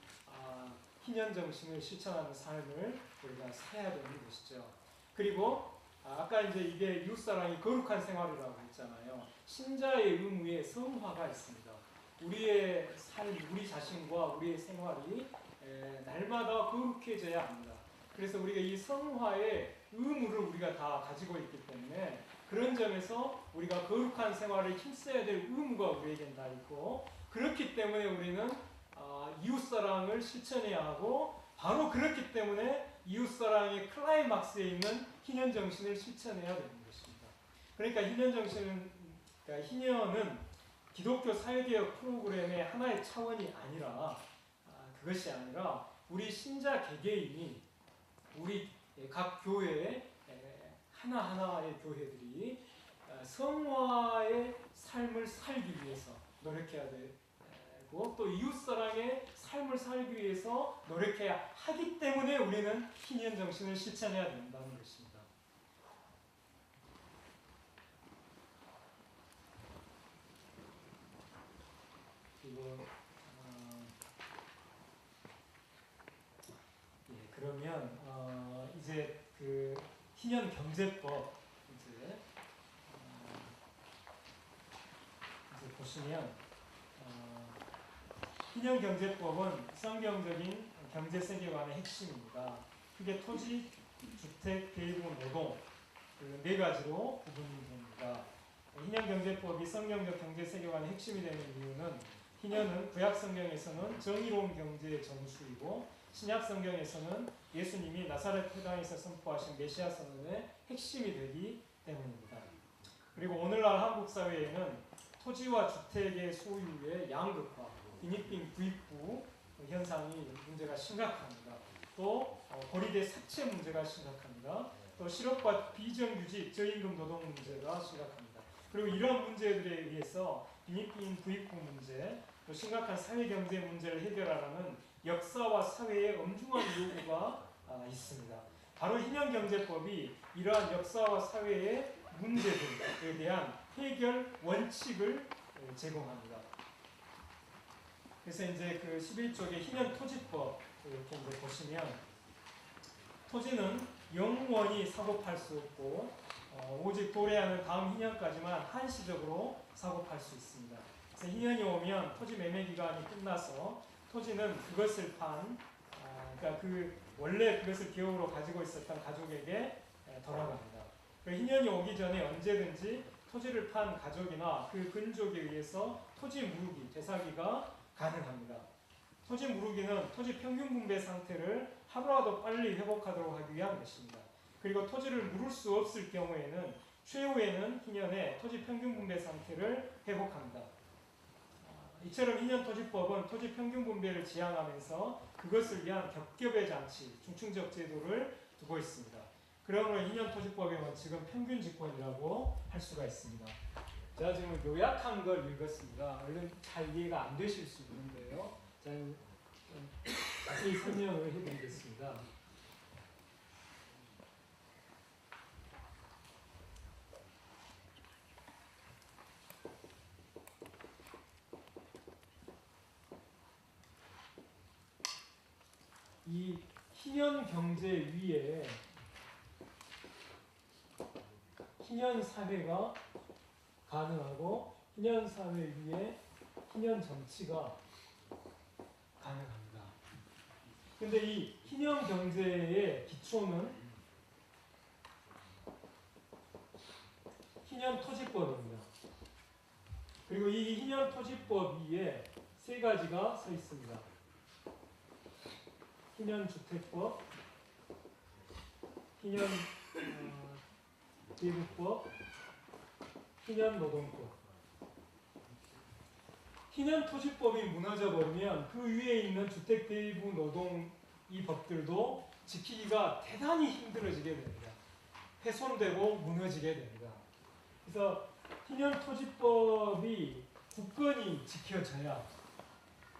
희년 정신을 실천하는 삶을 우리가 살아야 되는 것이죠. 그리고 아까 이제 이게 이웃사랑이 거룩한 생활이라고 했잖아요. 신자의 의무에 성화가 있습니다. 우리의 삶, 우리 자신과 우리의 생활이 날마다 거룩해져야 합니다. 그래서 우리가 이 성화의 의무를 우리가 다 가지고 있기 때문에 그런 점에서 우리가 거룩한 생활을 힘써야 될 의무가 우리에겐 다 있고, 그렇기 때문에 우리는 이웃사랑을 실천해야 하고, 바로 그렇기 때문에 이웃사랑의 클라이막스에 있는 희년정신을 실천해야 되는 것입니다. 그러니까 희년은 기독교 사회개혁 프로그램의 하나의 차원이 아니라, 그것이 아니라 우리 신자 개개인이, 우리 각 교회의 하나하나의 교회들이 성화의 삶을 살기 위해서 노력해야 되고, 또 이웃사랑의 삶을 살기 위해서 노력해야 하기 때문에 우리는 희년 정신을 실천해야 된다는 것입니다. 그리고 그러면 이제 그 희년 경제법 이제 보시면 희년 경제법은 성경적인 경제 세계관의 핵심입니다. 크게 토지, 주택, 대리분, 노동 그 네 가지로 구분됩니다. 희년 경제법이 성경적 경제 세계관의 핵심이 되는 이유는, 희년은 구약 성경에서는 정의로운 경제의 정수이고 신약 성경에서는 예수님이 나사렛 회당에서 선포하신 메시아 선언의 핵심이 되기 때문입니다. 그리고 오늘날 한국 사회에는 토지와 주택의 소유의 양극화, 빈익빈 구입부 현상이 문제가 심각합니다. 또 고리대 사채 문제가 심각합니다. 또 실업과 비정규직 저임금 노동 문제가 심각합니다. 그리고 이러한 문제들에 의해서 빈익빈 부익부 문제, 또 심각한 사회경제 문제를 해결하라는 역사와 사회의 엄중한 요구가 있습니다. 바로 희년경제법이 이러한 역사와 사회의 문제들에 대한 해결 원칙을 제공합니다. 그래서 이제 그 11쪽의 희년토지법 이렇게 이제 보시면 토지는 영원히 사고 팔 수 없고 오직 도래하는 다음 희년까지만 한시적으로 사고 팔 수 있습니다. 그래서 희년이 오면 토지 매매 기간이 끝나서 토지는 그것을 그러니까 그 원래 그것을 기업으로 가지고 있었던 가족에게 돌아갑니다. 희년이 오기 전에 언제든지 토지를 판 가족이나 그 근족에 의해서 토지 무르기, 되사기가 가능합니다. 토지 무르기는 토지 평균 분배 상태를 하루라도 빨리 회복하도록 하기 위한 것입니다. 그리고 토지를 물을 수 없을 경우에는 최후에는 희년에 토지 평균 분배 상태를 회복합니다. 이처럼 희년토지법은 토지 평균 분배를 지향하면서 그것을 위한 겹겹의 장치, 중충적 제도를 두고 있습니다. 그러므로 희년토지법의 원칙은 평균집권이라고 할 수가 있습니다. 제가 지금 요약한 걸 읽었습니다. 얼른 잘 이해가 안 되실 수 있는데요. 저는 자세히 설명을 해드리겠습니다. 이 희년 경제 위에 희년 사회가 가능하고 희년 사회 위에 희년 정치가 가능합니다. 근데 이 희년 경제의 기초는 희년 토지법입니다. 그리고 이 희년 토지법 위에 세 가지가 서 있습니다. 희년 주택법, 희년 대부법, 희년 노동법. 희년 토지법이 무너져 버리면 그 위에 있는 주택 대부 노동 이 법들도 지키기가 대단히 힘들어지게 됩니다. 훼손되고 무너지게 됩니다. 그래서 희년 토지법이 굳건히 지켜져야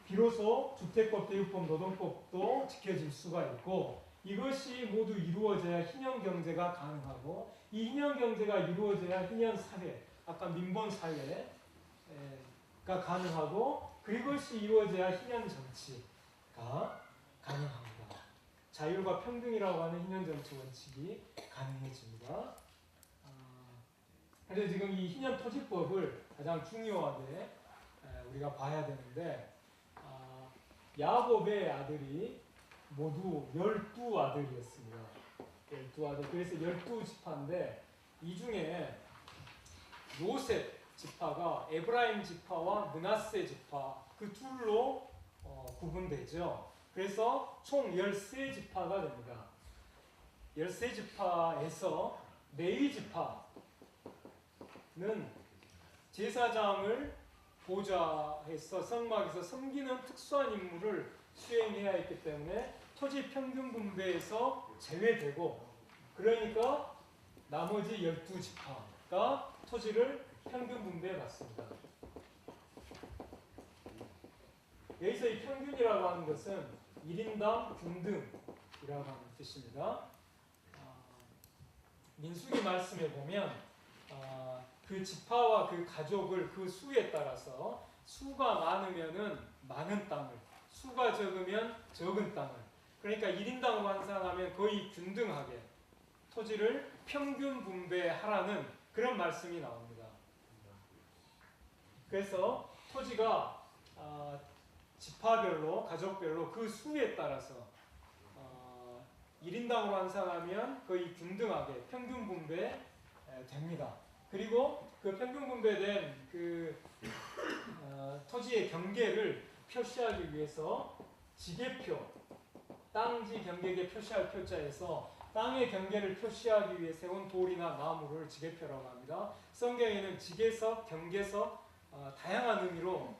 비로소 주택법, 대유법, 노동법도 지켜질 수가 있고 이것이 모두 이루어져야 희년 경제가 가능하고 이 희년 경제가 이루어져야 희년 사회, 아까 민본 사회가 가능하고 그것이 이루어져야 희년 정치가 가능합니다. 자율과 평등이라고 하는 희년 정치 원칙이 가능해집니다. 그래서 지금 이 희년 토지법을 가장 중요하게 우리가 봐야 되는데 야곱의 아들이 모두 12아들이었습니다. 12아들. 그래서 12지파인데 이 중에 요셉 지파가 에브라임 지파와 므낫세 지파 그 둘로 구분되죠. 그래서 총 13지파가 됩니다. 13지파에서 레위 지파는 제사장을 보좌해서 성막에서 섬기는 특수한 임무를 수행해야 했기 때문에 토지 평균 분배에서 제외되고 그러니까 나머지 12지파가 토지를 평균 분배해 갔습니다. 여기서 이 평균이라고 하는 것은 1인당 균등이라고 하는 뜻입니다. 민수기 말씀에 보면 그 지파와 그 가족을 그 수에 따라서 수가 많으면은 많은 땅을, 수가 적으면 적은 땅을, 그러니까 1인당으로 환산하면 거의 균등하게 토지를 평균 분배하라는 그런 말씀이 나옵니다. 그래서 토지가 지파별로, 가족별로 그 수에 따라서 1인당으로 환산하면 거의 균등하게 평균 분배됩니다. 그리고 그 평균 분배된 그 토지의 경계를 표시하기 위해서 지계표, 땅지 경계에 표시할 표자에서 땅의 경계를 표시하기 위해 세운 돌이나 나무를 지계표라고 합니다. 성경에는 지계석, 경계석 다양한 의미로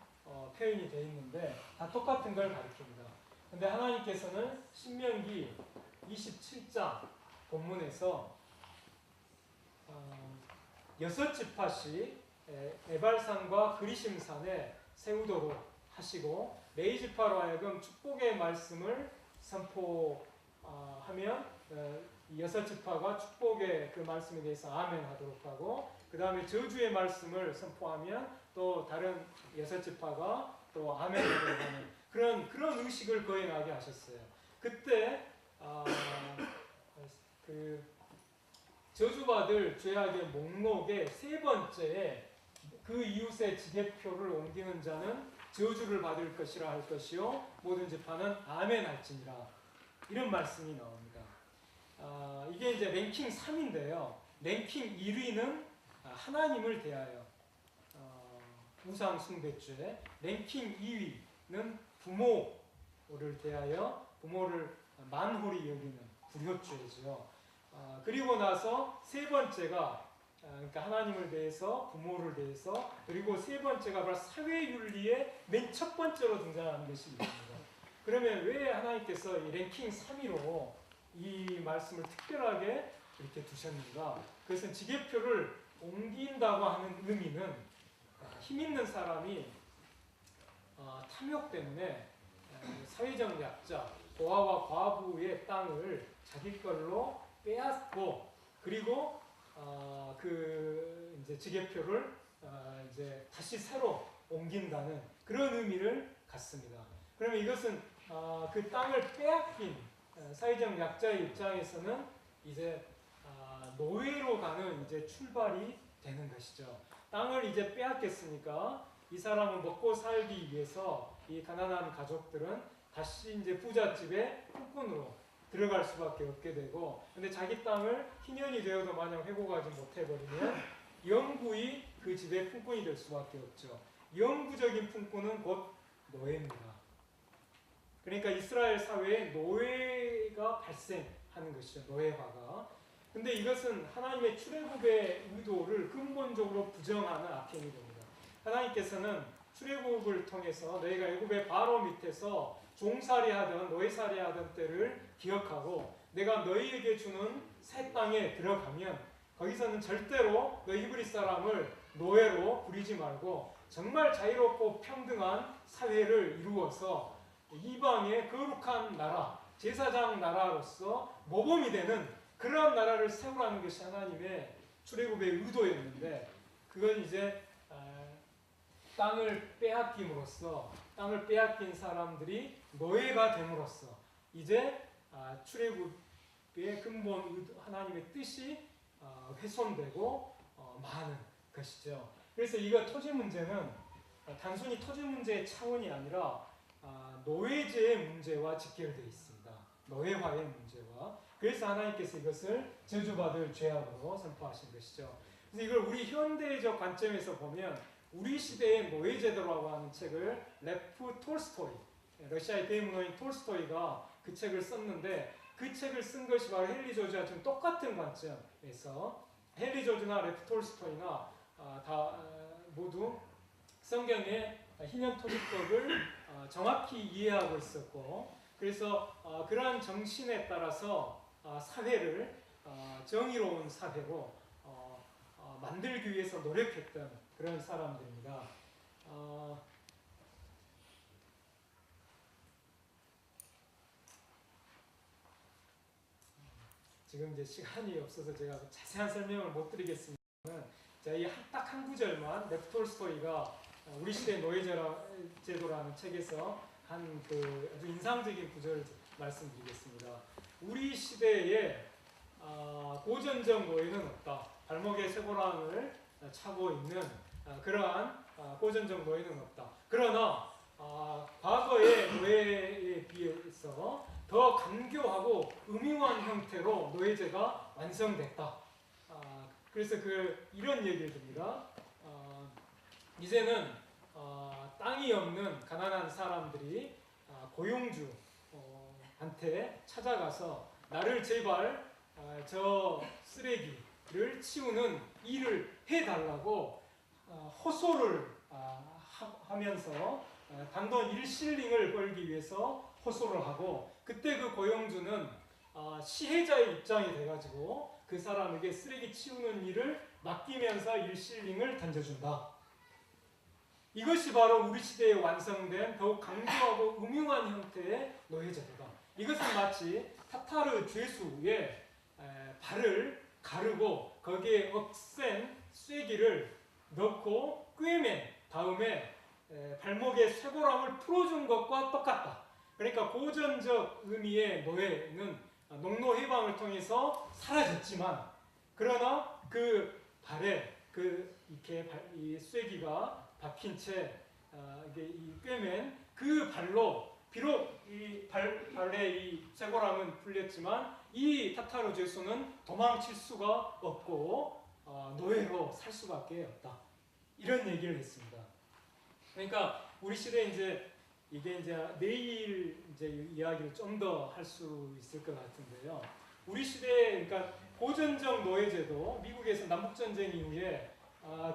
표현이 되어 있는데 다 똑같은 걸 가리킵니다. 근데 하나님께서는 신명기 27장 본문에서 6지파씩 에발산과 그리심산에 세우도록 하시고 네 지파로 하여금 축복의 말씀을 선포하면 이 6지파가 축복의 그 말씀에 대해서 아멘 하도록 하고, 그 다음에 저주의 말씀을 선포하면 또 다른 6지파가 또 아멘 하도록 하는 그런 의식을 거행하게 하셨어요. 그때 그 저주받을 죄악의 목록의 세 번째에 그 이웃의 지게표를 옮기는 자는 저주를 받을 것이라 할 것이요 모든 지파는 아멘 할지니라, 이런 말씀이 나옵니다. 이게 이제 랭킹 3인데요. 랭킹 1위는 하나님을 대하여 우상 숭배죄, 랭킹 2위는 부모를 대하여 부모를 만홀히 여기는 불효죄죠. 그리고 나서 세 번째가 그러니까 하나님을 대해서, 부모를 대해서, 그리고 세 번째가 바로 사회윤리의 맨 첫 번째로 등장하는 것이 있습니다. 그러면 왜 하나님께서 이 랭킹 3위로 이 말씀을 특별하게 이렇게 두셨는가? 그것은 지게표를 옮긴다고 하는 의미는 힘 있는 사람이 탐욕 때문에 사회적 약자, 고아와 과부의 땅을 자기 걸로 빼앗고, 그리고 그 이제 지게표를 이제 다시 새로 옮긴다는 그런 의미를 갖습니다. 그러면 이것은 그 땅을 빼앗긴 사회적 약자의 입장에서는 이제 노예로 가는 이제 출발이 되는 것이죠. 땅을 이제 빼앗겼으니까 이 사람은 먹고 살기 위해서 이 가난한 가족들은 다시 이제 부잣집의 후kun으로 들어갈 수밖에 없게 되고, 근데 자기 땅을 희년이 되어도 마냥 회복하지 못해버리면 영구히 그 집의 품꾼이 될 수밖에 없죠. 영구적인 품꾼은 곧 노예입니다. 그러니까 이스라엘 사회에 노예가 발생하는 것이죠. 노예화가. 근데 이것은 하나님의 출애굽의 의도를 근본적으로 부정하는 악행이 됩니다. 하나님께서는 출애굽을 통해서 너희가 애굽의 바로 밑에서 종살이하던 노예살이하던 때를 기억하고 내가 너희에게 주는 새 땅에 들어가면 거기서는 절대로 너희 히브리 사람을 노예로 부리지 말고 정말 자유롭고 평등한 사회를 이루어서 이방의 거룩한 나라, 제사장 나라로서 모범이 되는 그런 나라를 세우라는 것이 하나님의 출애굽의 의도였는데, 그건 이제 땅을 빼앗김으로써, 땅을 빼앗긴 사람들이 노예가 됨으로써 이제 출애굽의 근본 의도, 하나님의 뜻이 훼손되고 많은 것이죠. 그래서 이거 토지 문제는 단순히 토지 문제의 차원이 아니라 노예제의 문제와 직결되어 있습니다. 노예화의 문제와. 그래서 하나님께서 이것을 저주받을 죄악으로 선포하신 것이죠. 그래서 이걸 우리 현대적 관점에서 보면 우리 시대의 노예제도라고 하는 책을 레프 톨스토이, 러시아의 대문호인 톨스토이가 그 책을 썼는데, 그 책을 쓴 것이 바로 헨리 조지와 좀 똑같은 관점에서 헨리 조지나 레프 톨스토이나 다 모두 성경의 희년토지법을 정확히 이해하고 있었고, 그래서 그러한 정신에 따라서 사회를 정의로운 사회로 만들기 위해서 노력했던 그런 사람들입니다. 지금 이제 시간이 없어서 제가 자세한 설명을 못 드리겠습니다. 제가 이 딱 한 구절만 레프 톨스토이가 우리 시대 노예제도라는 책에서 한 그 아주 인상적인 구절을 말씀드리겠습니다. 우리 시대에 고전적 노예는 없다. 발목에 쇠고랑을 차고 있는 그러한 고전적 노예는 없다. 그러나 과거의 노예에 비해서 더 간교하고 음흉한 형태로 노예제가 완성됐다. 그래서 이런 얘기를 듭니다. 이제는 땅이 없는 가난한 사람들이 고용주한테 찾아가서 나를 제발 저 쓰레기를 치우는 일을 해달라고 호소를 하면서 단돈 1실링을 벌기 위해서 호소를 하고, 그때 그 고용주는 시혜자의 입장이 돼가지고 그 사람에게 쓰레기 치우는 일을 맡기면서 1실링을 던져준다. 이것이 바로 우리 시대에 완성된 더욱 강조하고 음흉한 형태의 노예제도다. 이것은 마치 타타르 죄수의 발을 가르고 거기에 억센 쐐기를 넣고 꿰맨 다음에 발목에 쇠고랑을 풀어준 것과 똑같다. 그러니까 고전적 의미의 노예는 농노 해방을 통해서 사라졌지만, 그러나 그 발에 이렇게 이 쐐기가 박힌 채 이게 이 꿰맨 그 발로 비록 이 발에 이 쇠고랑은 풀렸지만 이 타타르 죄수는 도망칠 수가 없고 노예로 살 수밖에 없다. 이런 얘기를 했습니다. 그러니까 우리 시대에 이게 내일 이야기를 좀 더 할 수 있을 것 같은데요. 우리 시대에 그러니까 고전적 노예제도, 미국에서 남북 전쟁 이후에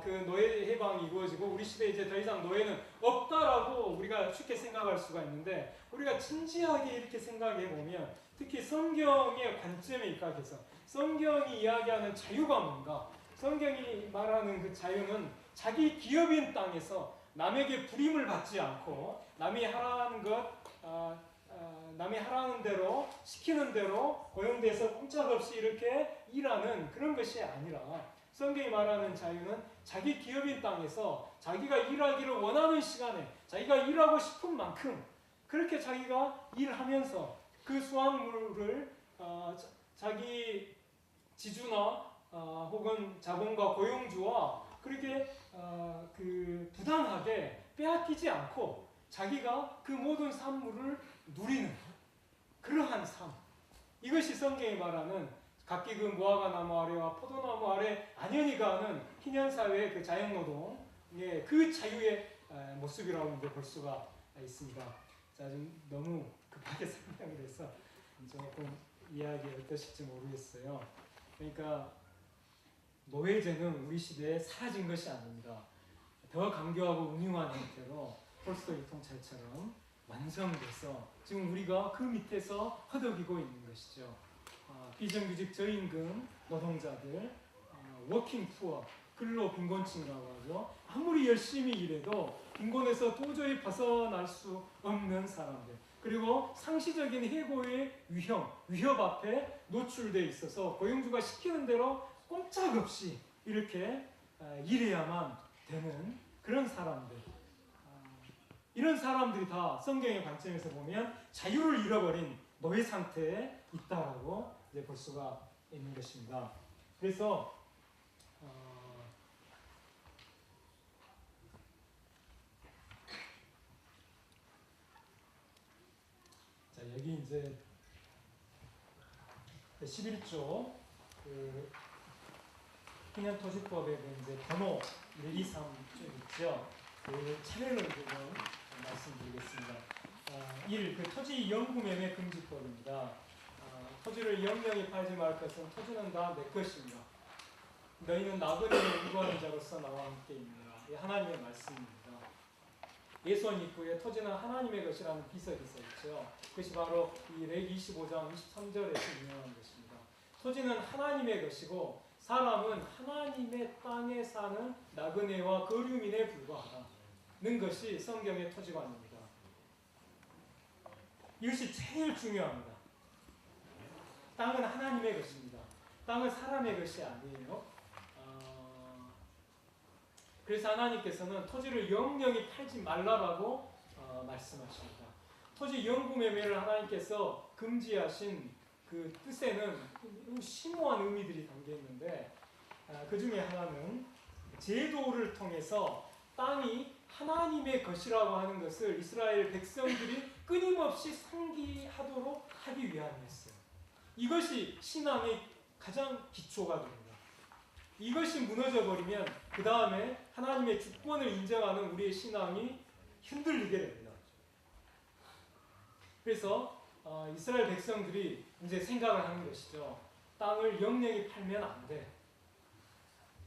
그 노예 해방이 이루어지고 우리 시대에 이제 더 이상 노예는 없다라고 우리가 쉽게 생각할 수가 있는데, 우리가 진지하게 이렇게 생각해 보면 특히 성경의 관점에 입각해서 성경이 이야기하는 자유가 뭔가, 성경이 말하는 그 자유는 자기 기업인 땅에서 남에게 불임을 받지 않고 남이 하라는 것, 남이 하라는 대로 시키는 대로 고용돼서 꼼짝없이 이렇게 일하는 그런 것이 아니라, 성경이 말하는 자유는 자기 기업인 땅에서 자기가 일하기를 원하는 시간에 자기가 일하고 싶은 만큼 그렇게 자기가 일하면서 그 수확물을 자기 지주나 혹은 자본과 고용주와 그렇게 그 부당하게 빼앗기지 않고 자기가 그 모든 산물을 누리는 그러한 삶, 이것이 성경이 말하는 각기 그 무화과 나무 아래와 포도나무 아래 안연히 가는 희년사회의 그 자영노동의 그 자유의 모습이라고 볼 수가 있습니다. 자, 좀 너무 급하게 설명을 해서 조금 이야기 어떠실지 모르겠어요. 그러니까 노예제는 우리 시대에 사라진 것이 아닙니다. 더 강교하고 음흉한 형태로 톨스토이 통찰처럼 완성돼서 지금 우리가 그 밑에서 허덕이고 있는 것이죠. 비정규직 저임금 노동자들, 워킹 푸어, 근로 빈곤층이라고 하죠. 아무리 열심히 일해도 빈곤에서 도저히 벗어날 수 없는 사람들, 그리고 상시적인 해고의 위협 앞에 노출되어 있어서 고용주가 시키는 대로 꼼짝없이 이렇게 일해야만 되는 그런 사람들, 이런 사람들이 다 성경의 관점에서 보면 자유를 잃어버린 노예 상태에 있다라고 이제 볼 수가 있는 것입니다. 그래서 자, 여기 이제 11조 그 희년토지법에 이제 번호 1, 2, 3쪽 있죠. 그 차례로 조금 말씀드리겠습니다. 1. 그 토지 영구매매 금지법입니다. 토지를 영영히 팔지 말 것은 토지는 다 내 것입니다. 너희는 나그네의 유고하는 자로서 나와 함께 있느라. 이 하나님의 말씀입니다. 예수원 입구에 토지는 하나님의 것이라는 비석이 있죠. 그것이 바로 이 레위 25장 23절에서 유명한 것입니다. 토지는 하나님의 것이고 사람은 하나님의 땅에 사는 나그네와 거류민에 불과하다는 것이 성경의 토지관입니다. 이것이 제일 중요합니다. 땅은 하나님의 것입니다. 땅은 사람의 것이 아니에요. 그래서 하나님께서는 토지를 영영히 팔지 말라라고 말씀하십니다. 토지 영구매매를 하나님께서 금지하신 그 뜻에는 심오한 의미들이 담겨 있는데, 그 중에 하나는 제도를 통해서 땅이 하나님의 것이라고 하는 것을 이스라엘 백성들이 끊임없이 상기하도록 하기 위함이었어요. 이것이 신앙의 가장 기초가 됩니다. 이것이 무너져버리면 그 다음에 하나님의 주권을 인정하는 우리의 신앙이 흔들리게 됩니다. 그래서 이스라엘 백성들이 이제 생각을 하는 것이죠. 땅을 영영히 팔면 안 돼.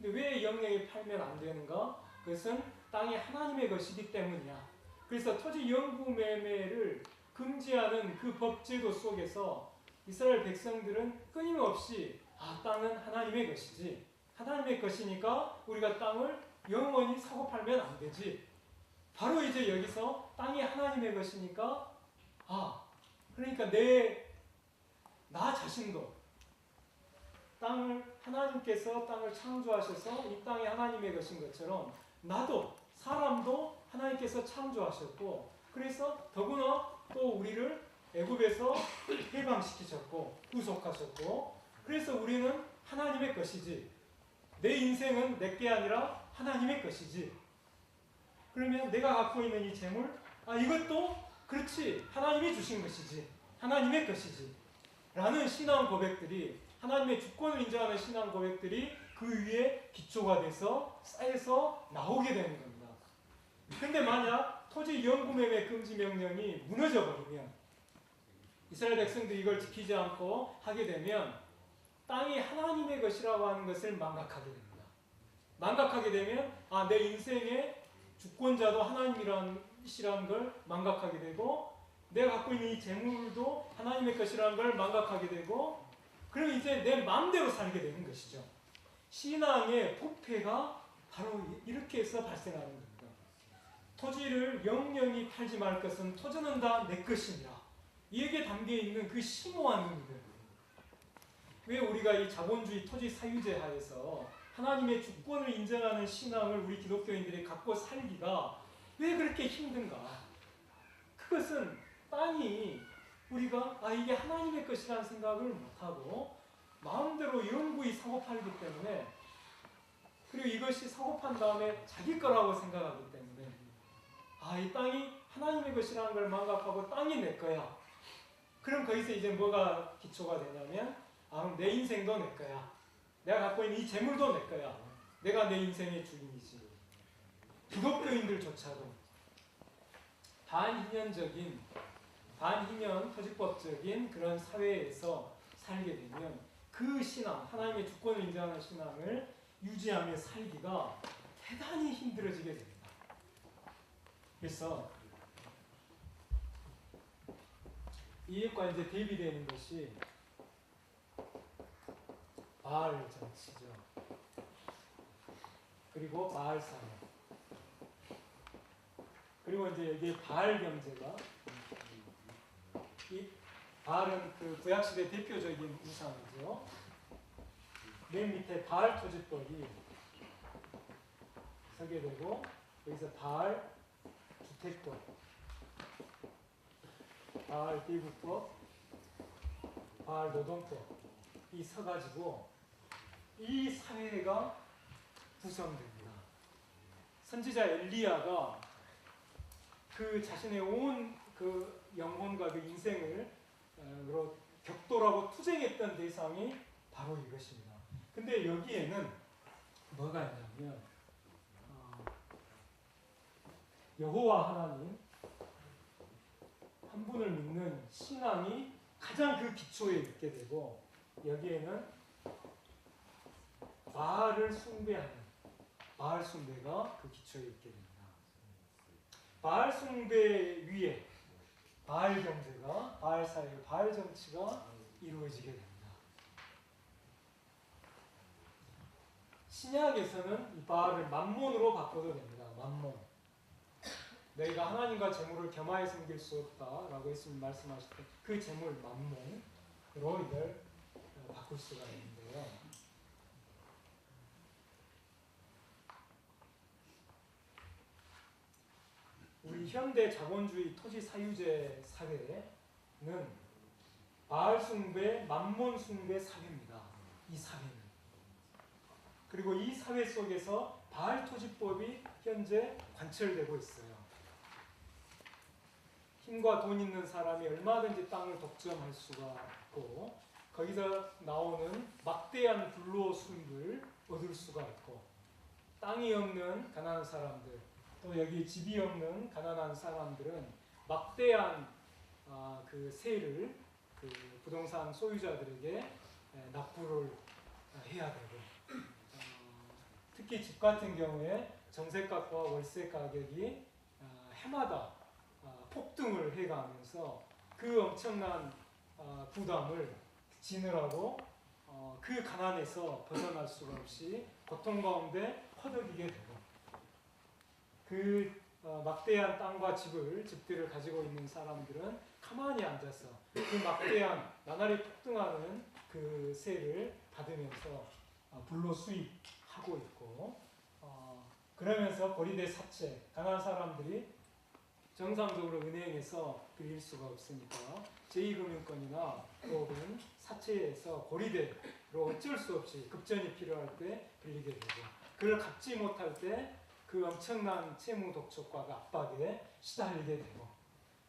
근데 왜 영영히 팔면 안 되는가? 그것은 땅이 하나님의 것이기 때문이야. 그래서 토지 영구 매매를 금지하는 그 법제도 속에서 이스라엘 백성들은 끊임없이 땅은 하나님의 것이지, 하나님의 것이니까 우리가 땅을 영원히 사고 팔면 안 되지. 바로 이제 여기서 땅이 하나님의 것이니까 그러니까 나 자신도 하나님께서 땅을 창조하셔서 이 땅이 하나님의 것인 것처럼 나도, 사람도 하나님께서 창조하셨고, 그래서 더구나 또 우리를 애굽에서 해방시키셨고 구속하셨고, 그래서 우리는 하나님의 것이지, 내 인생은 내게 아니라 하나님의 것이지. 그러면 내가 갖고 있는 이 재물, 이것도 그렇지, 하나님이 주신 것이지, 하나님의 것이지 라는 신앙 고백들이, 하나님의 주권을 인정하는 신앙 고백들이 그 위에 기초가 돼서 쌓여서 나오게 되는 겁니다. 근데 만약 토지 영구매매 금지 명령이 무너져 버리면, 이스라엘 백성들이 이걸 지키지 않고 하게 되면 땅이 하나님의 것이라고 하는 것을 망각하게 됩니다. 망각하게 되면 내 인생의 주권자도 하나님이라는 걸 망각하게 되고, 내가 갖고 있는 이 재물도 하나님의 것이라는 걸 망각하게 되고, 그럼 이제 내 마음대로 살게 되는 것이죠. 신앙의 부패가 바로 이렇게 해서 발생하는 겁니다. 토지를 영영이 팔지 말 것은 토지는 다 내 것이니라. 이에게 담겨있는 그 심오한 의미들. 왜 우리가 이 자본주의 토지 사유제 하에서 하나님의 주권을 인정하는 신앙을 우리 기독교인들이 갖고 살기가 왜 그렇게 힘든가? 그것은 땅이 우리가 이게 하나님의 것이라는 생각을 못하고 마음대로 영구히 사고 팔기 때문에, 그리고 이것이 사고 판 다음에 자기 거라고 생각하기 때문에 이 땅이 하나님의 것이라는 걸 망각하고 땅이 내 거야. 그럼 거기서 이제 뭐가 기초가 되냐면 내 인생도 내 거야. 내가 갖고 있는 이 재물도 내 거야. 내가 내 인생의 주인이지. 기독교인들조차도 반희년 토지법적인 그런 사회에서 살게 되면 그 신앙, 하나님의 주권을 인정하는 신앙을 유지하며 살기가 대단히 힘들어지게 됩니다. 그래서 이것과 이제 대비되는 것이 바알 정치죠. 그리고 바알 사회. 그리고 이제 여기 바알 경제가, 이 바알은 그 구약시대 대표적인 우상이죠. 맨 밑에 바알 토지법이 서게 되고, 여기서 바알 주택법, 바알 기부법, 바알 노동법이 서가지고 이 사회가 구성됩니다. 선지자 엘리야가 그 자신의 온 그 영혼과 그 인생을 격돌하고 투쟁했던 대상이 바로 이것입니다. 근데 여기에는 뭐가 있냐면 여호와 하나님 한 분을 믿는 신앙이 가장 그 기초에 있게 되고, 여기에는 바알을 숭배하는 바알 숭배가 그 기초에 있게 됩니다. 바알 숭배 위에 바알 경제가, 바알 사회, 바알 정치가 이루어지게 됩니다. 신약에서는 이 바알을 만몬으로 바꿔도 됩니다. 만몬. 너희가 하나님과 재물을 겸하여 섬길 수 없다라고 예수님 말씀하실 때 그 재물 만몬으로 이걸 바꿀 수가 있는데요. 우리 현대 자본주의 토지 사유제 사회는 바알 숭배, 만몬 숭배 사회입니다. 이 사회는. 그리고 이 사회 속에서 바알 토지법이 현재 관철되고 있어요. 힘과 돈 있는 사람이 얼마든지 땅을 독점할 수가 있고, 거기서 나오는 막대한 불로수익을 얻을 수가 있고, 땅이 없는 가난한 사람들, 또 여기 집이 없는 가난한 사람들은 막대한 그 세를 그 부동산 소유자들에게 납부를 해야 되고, 특히 집 같은 경우에 전세값과 월세 가격이 해마다 폭등을 해가면서 그 엄청난 부담을 지느라고 그 가난에서 벗어날 수가 없이 고통 가운데 허덕이게 되고, 그 막대한 땅과 집들을 가지고 있는 사람들은 가만히 앉아서 그 막대한 나날이 폭등하는 그 세를 받으면서 불로수입하고 있고, 그러면서 고리대 사채, 가난한 사람들이 정상적으로 은행에서 빌릴 수가 없으니까 제2금융권이나 혹은 사채에서 고리대로 어쩔 수 없이 급전이 필요할 때 빌리게 되고, 그걸 갚지 못할 때 그 엄청난 채무 독촉과 압박에 시달리게 되고,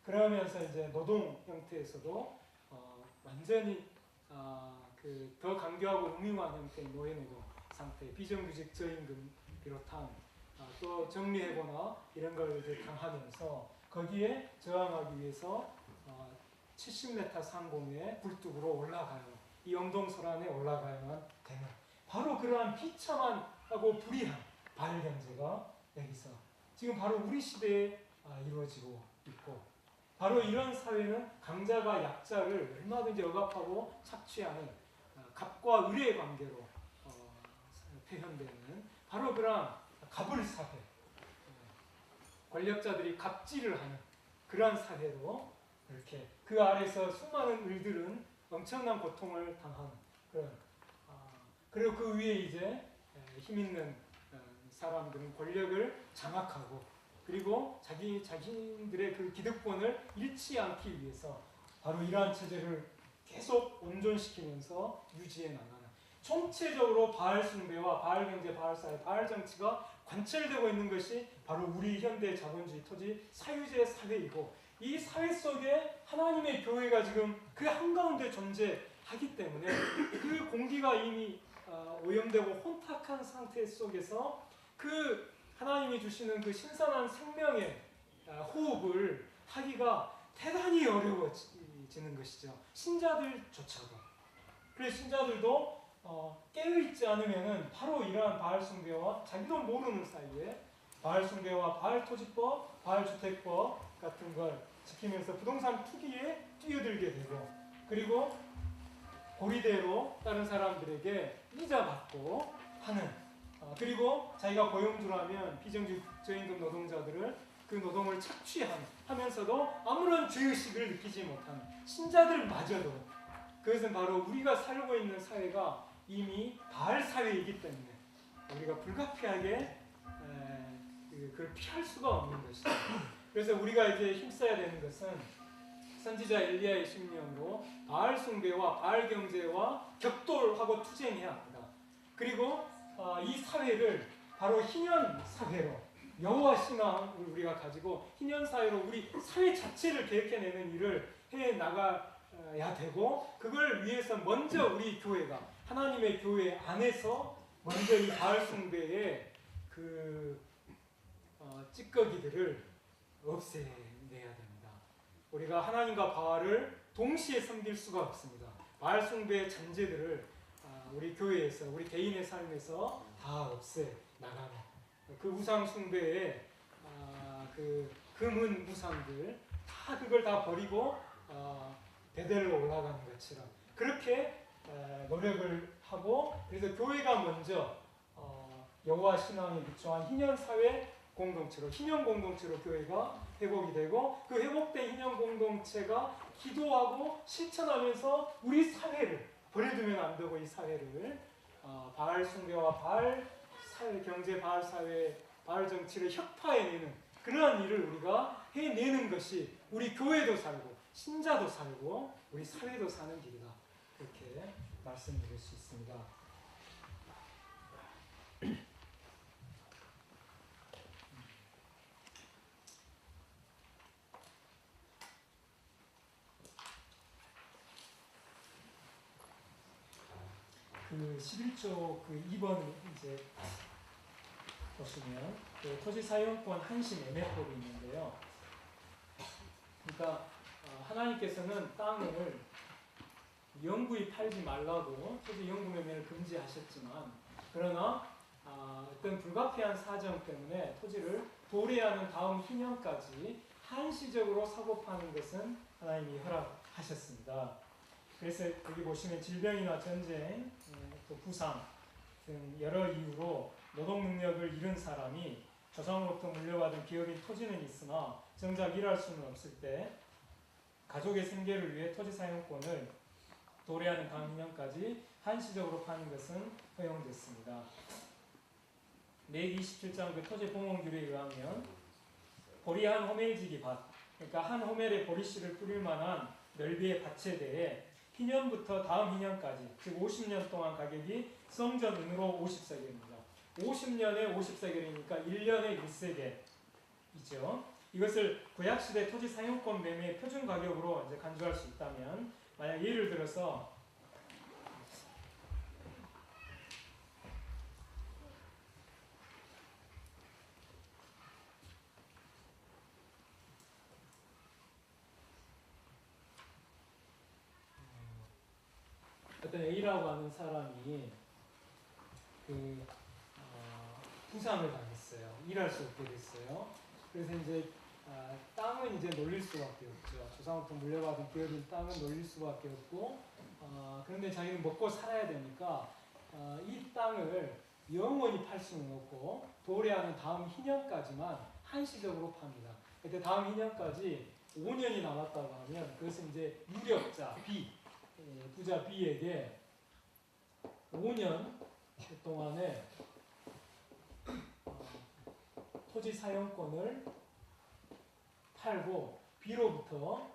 그러면서 이제 노동 형태에서도 완전히 그 더 강교하고 음흉한 형태의 노예노동 상태, 비정규직 저임금 비롯한 또 정리해고나 이런 걸 이제 당하면서 거기에 저항하기 위해서 70m 상공의 굴뚝으로 올라가요. 이 영동설안에 올라가야만 되는, 바로 그러한 비참하고 불의한 바알 경제가 여기서 지금 바로 우리 시대에 이루어지고 있고, 바로 이런 사회는 강자가 약자를 얼마든지 억압하고 착취하는 갑과 을의 관계로 표현되는 바로 그러한 갑을 사회, 권력자들이 갑질을 하는 그러한 사회로, 이렇게 그 아래서 수많은 을들은 엄청난 고통을 당하는 그런, 그리고 그 위에 이제 힘 있는 사람들은 권력을 장악하고, 그리고 자신들의 그 기득권을 잃지 않기 위해서 바로 이러한 체제를 계속 온전시키면서 유지해 나가는, 총체적으로 바알 숭배와 바알 경제, 바알 사회, 바알 정치가 관철되고 있는 것이 바로 우리 현대 자본주의 토지 사유제 사회이고, 이 사회 속에 하나님의 교회가 지금 그 한가운데 존재하기 때문에 그 공기가 이미 오염되고 혼탁한 상태 속에서 그 하나님이 주시는 그 신선한 생명의 호흡을 하기가 대단히 어려워지는 것이죠. 신자들조차도. 그래서 신자들도 깨어있지 않으면은 바로 이러한 바알 숭배와 자기도 모르는 사이에 바알 숭배와 바알 토지법, 바알 주택법 같은 걸 지키면서 부동산 투기에 뛰어들게 되고, 그리고 고리대로 다른 사람들에게 이자 받고 하는, 그리고 자기가 고용주라면 비정규직 저임금 노동자들을 그 노동을 착취하면서도 아무런 죄의식을 느끼지 못하는 신자들마저도, 그것은 바로 우리가 살고 있는 사회가 이미 바알 사회이기 때문에 우리가 불가피하게 그걸 피할 수가 없는 것이죠. 그래서 우리가 이제 힘써야 되는 것은 선지자 엘리야의 심령으로 바알 숭배와 바알 경제와 격돌하고 투쟁해야 합니다. 그리고 이 사회를 바로 희년 사회로, 여호와 신앙을 우리가 가지고 희년 사회로 우리 사회 자체를 계획해내는 일을 해 나가야 되고, 그걸 위해서 먼저 우리 교회가, 하나님의 교회 안에서 먼저 이 바알 숭배의 그 찌꺼기들을 없애내야 됩니다. 우리가 하나님과 바알을 동시에 섬길 수가 없습니다. 바알 숭배의 잔재들을 우리 교회에서, 우리 개인의 삶에서 다 없애 나가는, 그 우상 숭배의 그 금은 우상들 다 그걸 다 버리고 베델로 올라가는 것처럼 그렇게 노력을 하고, 그래서 교회가 먼저 여호와 신앙에 기초한 희년 사회 공동체로, 희년 공동체로 교회가 회복이 되고, 그 회복된 희년 공동체가 기도하고 실천하면서 우리 사회를 버려두면 안 되고, 이 사회를 바알 숭배와 바알 사회 경제, 바알 사회, 바알 정치를 혁파해내는 그러한 일을 우리가 해내는 것이 우리 교회도 살고 신자도 살고 우리 사회도 사는 길이다, 그렇게 말씀드릴 수 있습니다. 그 11조 그 2번 이제 보시면 그 토지사용권 한시 매매법이 있는데요. 그러니까 하나님께서는 땅을 영구히 팔지 말라고 토지 영구 매매를 금지하셨지만, 그러나 어떤 불가피한 사정 때문에 토지를 도래하는 다음 희년까지 한시적으로 사고 파는 것은 하나님이 허락하셨습니다. 그래서 여기 보시면 질병이나 전쟁, 또 부상 등 여러 이유로 노동 능력을 잃은 사람이 조상으로부터 물려받은 기업인 토지는 있으나 정작 일할 수는 없을 때 가족의 생계를 위해 토지 사용권을 도래하는 다음 2년까지 한시적으로 파는 것은 허용됐습니다. 레위 27장 그 토지 보목률에 의하면 보리 한 호멜지기 밭, 그러니까 한 호멜에 보리씨를 뿌릴 만한 넓이의 밭에 대해 희년부터 다음 희년까지, 즉 50년 동안 가격이 성전 은으로 50세겔입니다. 50년에 50세겔이니까 1년에 1세겔이죠. 이것을 구약시대 토지 사용권 매매 표준 가격으로 이제 간주할 수 있다면, 만약 예를 들어서 어떤 A라고 하는 사람이 부상을 당했어요. 일할 수 없게 됐어요. 그래서 이제 땅은 이제 놀릴 수밖에 없죠. 조상부터 물려받은 기업인 땅은 놀릴 수밖에 없고, 그런데 자기는 먹고 살아야 되니까 이 땅을 영원히 팔 수는 없고 도래하는 다음 희년까지만 한시적으로 팝니다. 그때 다음 희년까지 5년이 남았다고 하면 그것은 이제 유력자 B, 부자 B에게 5년 동안에 토지 사용권을 팔고 B로부터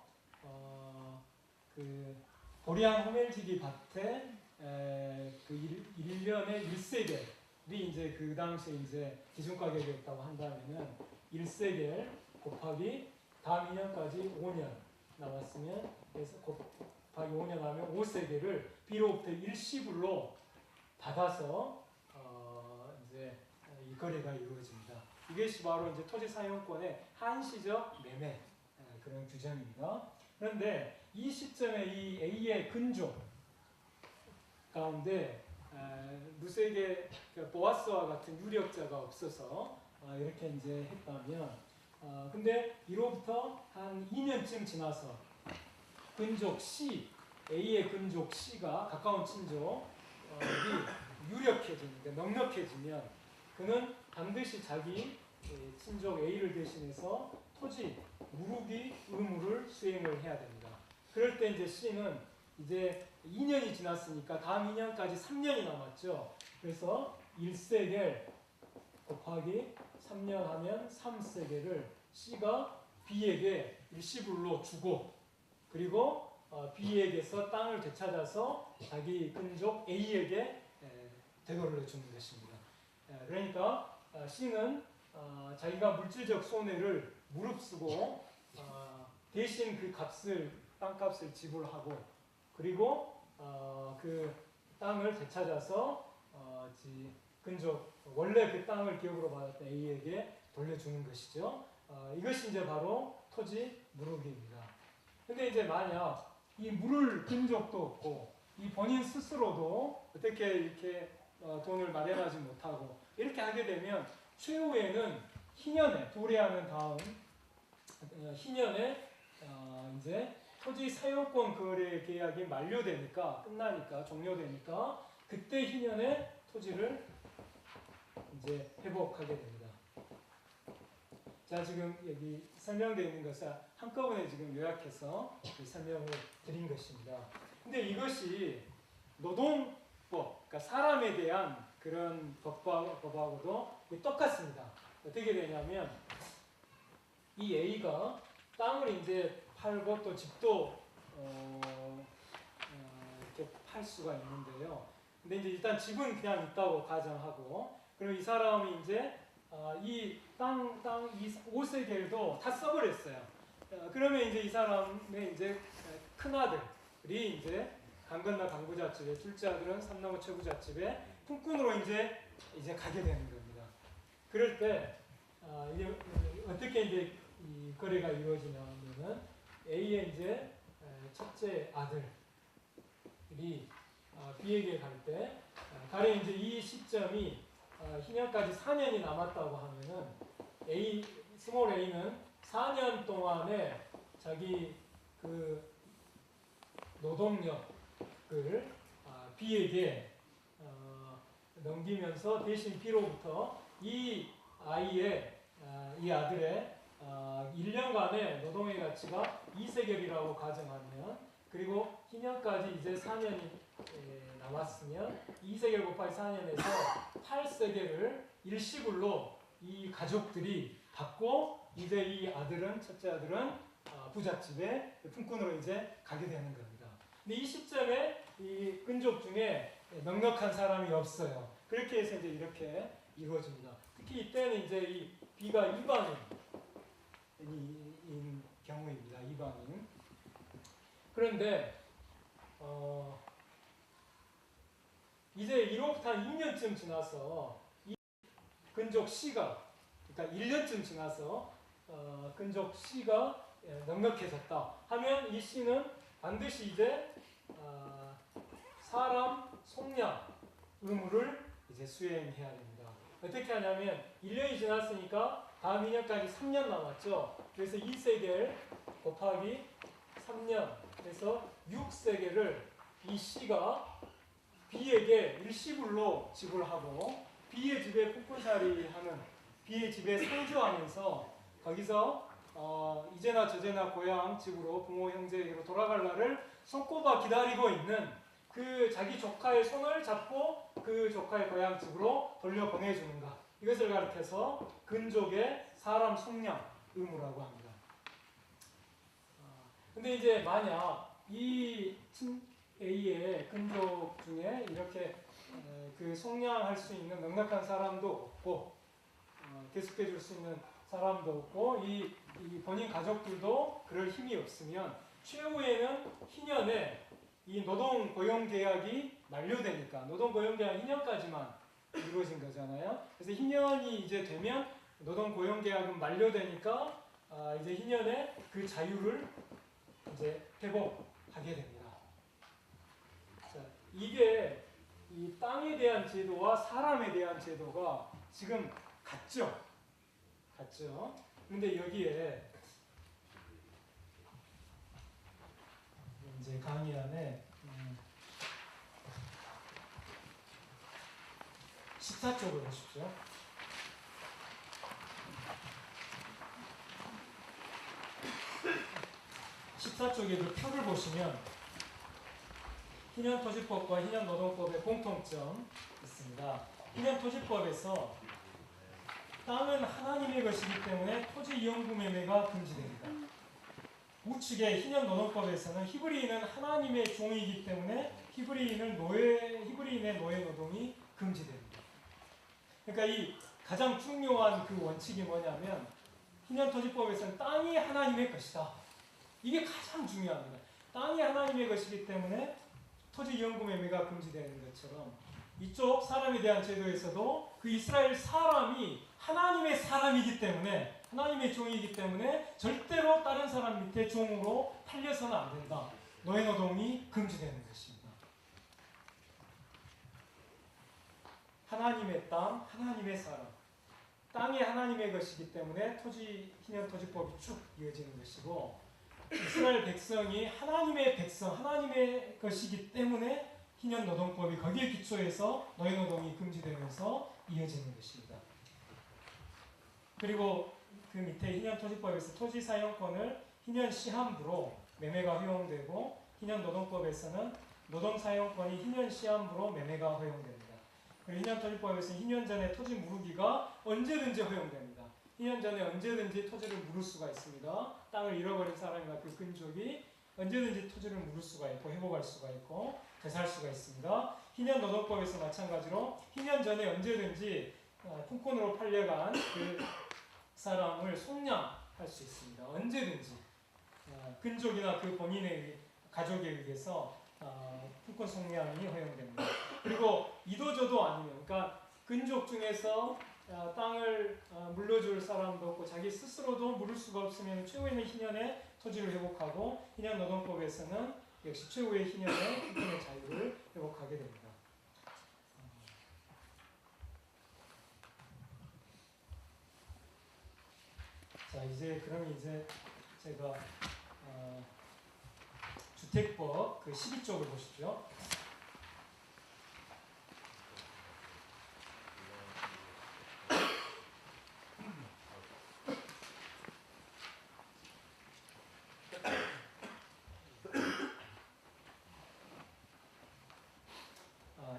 그 보리향 호멜지기 밭에 그 1년에 1세겔이 이제 그 당시에 이제 기준 가격이었다고 한다면은 1세겔 곱하기 다음 2년까지 5년 남았으면, 그래서 곱하기 5년 하면 5세겔을 B로부터 일시불로 받아서 이제 이 거래가 이루어집니다. 이것이 바로 이제 토지 사용권의 한시적 매매 그런 규정입니다. 그런데 이 시점에 이 A의 근종 가운데 루세게 보아스와 같은 유력자가 없어서 이렇게 이제 했다면, 근데 이로부터 한 2년쯤 지나서 근족 C, A의 근족 C가 가까운 친족이 유력해지는데 넉넉해지면 그는 반드시 자기 친족 A를 대신해서 토지 무르기 의무를 수행을 해야 됩니다. 그럴 때 이제 C는 이제 2년이 지났으니까 다음 2년까지 3년이 남았죠. 그래서 1세겔 곱하기 3년 하면 3세겔을 C가 B에게 일시불로 주고, 그리고 B에게서 땅을 되찾아서 자기 근족 A에게 대거를 주는 것입니다. 그러니까 C는 자기가 물질적 손해를 무릅쓰고 대신 그 값을, 땅값을 지불하고, 그리고 그 땅을 되찾아서 근족 원래 그 땅을 기업으로 받았던 A에게 돌려주는 것이죠. 이것이 이제 바로 토지 무르기입니다. 근데 이제 만약 이 물을 근족도 없고 이 본인 스스로도 어떻게 이렇게 돈을 마련하지 못하고 이렇게 하게 되면 최후에는 희년에 도래하는 다음 희년에 이제 토지 사용권 거래 계약이 만료되니까, 끝나니까, 종료되니까 그때 희년에 토지를 이제 회복하게 됩니다. 자, 지금 여기 설명되어 있는 것을 한꺼번에 지금 요약해서 설명을 드린 것입니다. 근데 이것이 노동법, 그러니까 사람에 대한 그런 법하고도 똑같습니다. 어떻게 되냐면 이 A가 땅을 이제 팔고 또 집도 이렇게 팔 수가 있는데요. 근데 이제 일단 집은 그냥 있다고 가정하고, 그리고 이 사람이 이제 이 땅 이 5세겔도 다 써버렸어요. 그러면 이제 이 사람의 이제 큰 아들이 이제 강 건너 강부잣집에, 둘째 아들은 삼 나무 최부잣집에 품꾼으로 이제 가게 되는 겁니다. 그럴 때 이게 어떻게 이제 이 거래가 이루어지냐면은 A의 이제 첫째 아들이 B에게 갈 때, 가령 이제 이 시점이 희년까지 4년이 남았다고 하면은 스몰 a는 4년 동안에 자기 그 노동력을 B에게 넘기면서 대신 B로부터 이 이 아들의 1년간의 노동의 가치가 2세겔이라고 가정하면, 그리고 희년까지 이제 4년이 남았으면 2세겔 곱하기 4년에서 8세겔을 일시불로 이 가족들이 받고, 이제 이 아들은, 첫째 아들은 부잣집에 품꾼으로 이제 가게 되는 겁니다. 근데 이 시점에 이 끈족 중에 넉넉한 사람이 없어요. 그렇게 해서 이제 이렇게 이루어집니다. 특히 이때는 이제 이 B가 이방인인 경우입니다. 이방인. 그런데 이제 이로부터 한 2년쯤 지나서 이 근족 C가, 그러니까 1년쯤 지나서 근족 C가 넉넉해졌다 하면 이 C는 반드시 이제 사람 속량 의무를 이제 수행해야 됩니다. 어떻게 하냐면 1년이 지났으니까 다음 2년까지 3년 남았죠. 그래서 2세겔 곱하기 3년, 그래서 6세겔을 이 C가 B에게 일시불로 지불하고, B의 집에 품꾼살이 하는, B의 집에 상주하면서 거기서 이제나 저제나 고향 집으로 부모 형제에게로 돌아갈 날을 손꼽아 기다리고 있는 그 자기 조카의 손을 잡고 그 조카의 고향 집으로 돌려보내주는가, 이것을 가리켜서 근족의 사람 속량 의무라고 합니다. 근데 이제 만약 이 A의 근족 중에 이렇게 그 속량할 수 있는 넉넉한 사람도 없고, 계속해 줄 수 있는 사람도 없고, 이 본인 가족들도 그럴 힘이 없으면 최후에는 희년에 이 노동 고용 계약이 만료되니까, 노동 고용 계약 2년까지만 이루어진 거잖아요. 그래서 희년이 이제 되면 노동 고용 계약은 만료되니까 이제 희년에 그 자유를 이제 회복하게 됩니다. 자, 이게 이 땅에 대한 제도와 사람에 대한 제도가 지금 같죠? 같죠? 근데 여기에 이제 강의 안에 14쪽을 보십시오. 14쪽에도 표를 보시면 희년토지법과 희년노동법의 공통점 있습니다. 희년토지법에서 땅은 하나님의 것이기 때문에 토지 이용구 매매가 금지됩니다. 우측의 희년노동법에서는 히브리인은 하나님의 종이기 때문에 히브리인의 노예 노동이 금지됩니다. 그러니까 이 가장 중요한 그 원칙이 뭐냐면, 희년토지법에서는 땅이 하나님의 것이다. 이게 가장 중요합니다. 땅이 하나님의 것이기 때문에 토지 이용구 매매가 금지되는 것처럼, 이쪽 사람에 대한 제도에서도 그 이스라엘 사람이 하나님의 사람이기 때문에, 하나님의 종이기 때문에 절대로 다른 사람 밑에 종으로 팔려서는 안 된다. 노예노동이 금지되는 것입니다. 하나님의 땅, 하나님의 사람. 땅이 하나님의 것이기 때문에 희년토지법이 쭉 이어지는 것이고, 이스라엘 백성이 하나님의 백성, 하나님의 것이기 때문에 희년노동법이 거기에 기초해서 노예노동이 금지되면서 이어지는 것입니다. 그리고 그 밑에 희년토지법에서 토지 사용권을 희년 시한부로 매매가 허용되고, 희년노동법에서는 노동 사용권이 희년 시한부로 매매가 허용됩니다. 그리고 희년토지법에서는 희년 전에 토지 무르기가 언제든지 허용됩니다. 희년 전에 언제든지 토지를 물을 수가 있습니다. 땅을 잃어버린 사람이나 그 근족이 언제든지 토지를 물을 수가 있고 회복할 수가 있고 되살 수가 있습니다. 희년노동법에서 마찬가지로 희년 전에 언제든지 품꾼으로 팔려간 그 사람을 속량할 수 있습니다. 언제든지 근족이나 그 본인의 가족에 의해서 품꾼 속량이 허용됩니다. 그리고 이도저도 아니면, 그러니까 근족 중에서 땅을 물려줄 사람도 없고 자기 스스로도 물을 수가 없으면 최후에는 희년에 토지를 회복하고, 희년노동법에서는 역시 최후의 희년에 품꾼의 자유를 회복하게 됩니다. 자, 그러면 제가 주택법 그 12쪽을 보십시오.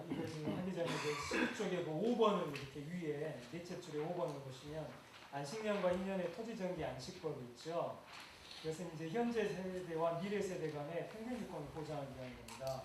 이거 지금 하기 전에 12쪽에 그 5번을 이렇게 위에 넷째 줄에 5번을 보시면 안식년과 인연의 토지정기 안식법이 있죠. 그래서 이제 현재 세대와 미래 세대 간의 평균주권을 보장하기 위한 겁니다.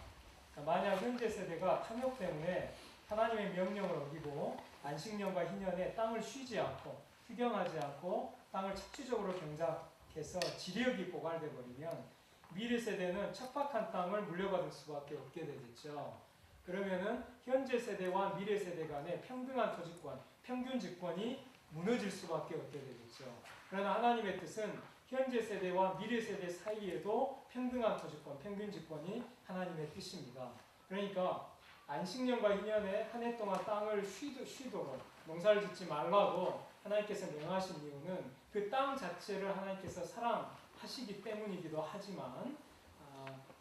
그러니까 만약 현재 세대가 탐욕 때문에 하나님의 명령을 어기고 안식년과 희년에 땅을 쉬지 않고 휴경하지 않고 땅을 착취적으로 경작해서 지력이 고갈돼 버리면 미래 세대는 척박한 땅을 물려받을 수밖에 없게 되겠죠. 그러면은 현재 세대와 미래 세대 간의 평등한 토지권, 평균주권이 무너질 수밖에 없게 되겠죠. 그러나 하나님의 뜻은 현재 세대와 미래 세대 사이에도 평등한 토지권, 평균주권이 하나님의 뜻입니다. 그러니까 안식년과 희년에 한 해 동안 땅을 쉬도록 농사를 짓지 말라고 하나님께서 명하신 이유는 그 땅 자체를 하나님께서 사랑하시기 때문이기도 하지만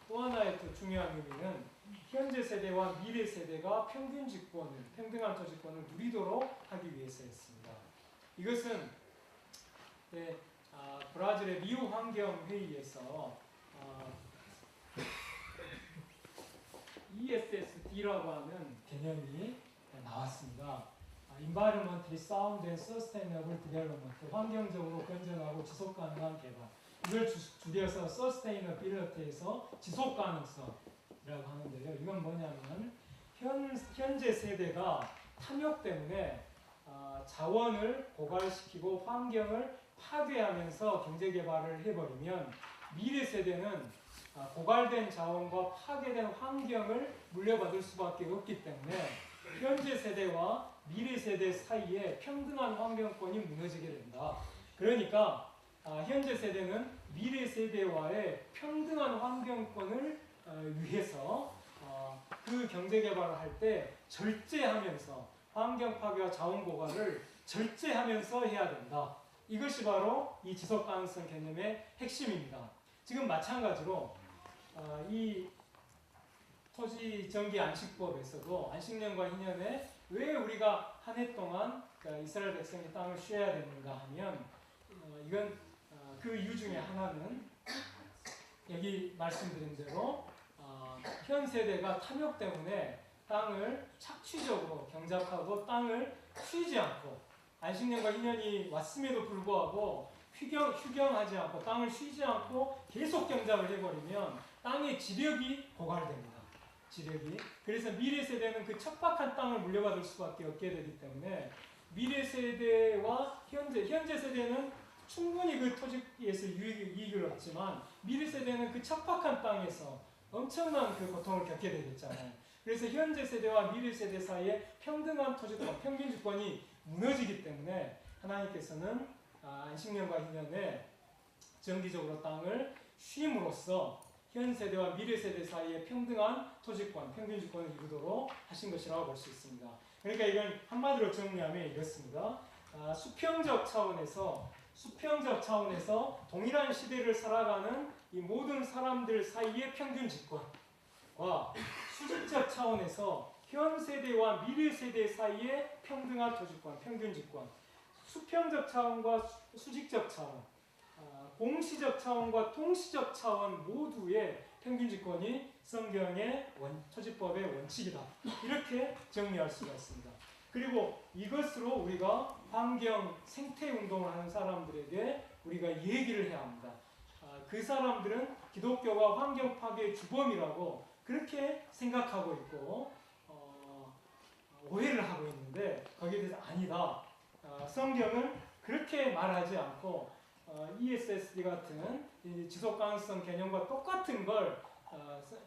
또 하나의 또 중요한 의미는 현재 세대와 미래 세대가 평균주권을, 평등한 토지권을 누리도록 하기 위해서였습니다. 이것은 브라질의 리우 환경회의에서 ESSD라고 하는 개념이 나왔습니다. Environmentally Sound and Sustainable Development, 환경적으로 건전하고 지속가능한 개발. 이걸 줄여서 Sustainability에서 지속가능성이라고 하는데요. 이건 뭐냐면 현재 세대가 탐욕 때문에 자원을 고갈시키고 환경을 파괴하면서 경제개발을 해버리면 미래 세대는 고갈된 자원과 파괴된 환경을 물려받을 수밖에 없기 때문에 현재 세대와 미래 세대 사이에 평등한 환경권이 무너지게 된다. 그러니까 현재 세대는 미래 세대와의 평등한 환경권을 위해서 그 경제개발을 할 때 절제하면서 환경 파괴와 자원 고갈을 절제하면서 해야 된다. 이것이 바로 이 지속가능성 개념의 핵심입니다. 지금 마찬가지로 이 토지정기 안식법에서도 안식년과 희년에 왜 우리가 한 해 동안 이스라엘 백성이 땅을 쉬어야 되는가 하면 이건 그 이유 중에 하나는 여기 말씀드린 대로 현 세대가 탐욕 때문에 땅을 착취적으로 경작하고 땅을 쉬지 않고 안식년과 희년이 왔음에도 불구하고 휴경하지 않고 땅을 쉬지 않고 계속 경작을 해버리면 땅의 지력이 고갈됩니다. 지력이. 그래서 미래 세대는 그 척박한 땅을 물려받을 수밖에 없게 되기 때문에 미래 세대와 현재 세대는 충분히 그 토지에서 이익을 얻지만 미래 세대는 그 척박한 땅에서 엄청난 그 고통을 겪게 되겠잖아요. 그래서 현재 세대와 미래 세대 사이에 평등한 토지권, 평균주권이 무너지기 때문에 하나님께서는 안식년과 희년에 정기적으로 땅을 쉼으로써 현 세대와 미래 세대 사이에 평등한 토지권, 평균주권을 이루도록 하신 것이라고 볼 수 있습니다. 그러니까 이건 한마디로 정리하면 이렇습니다. 수평적 차원에서 동일한 시대를 살아가는 이 모든 사람들 사이의 평균주권과 수직적 차원에서 현 세대와 미래 세대 사이의 평등한 토지권, 평균주권, 수평적 차원과 수직적 차원, 공시적 차원과 통시적 차원 모두의 평균주권이 성경의 토지법의 원칙이다. 이렇게 정리할 수가 있습니다. 그리고 이것으로 우리가 환경, 생태 운동을 하는 사람들에게 우리가 얘기를 해야 합니다. 그 사람들은 기독교가 환경 파괴의 주범이라고 그렇게 생각하고 있고 오해를 하고 있는데 거기에 대해서 아니다. 성경은 그렇게 말하지 않고 ESSD 같은 지속가능성 개념과 똑같은 걸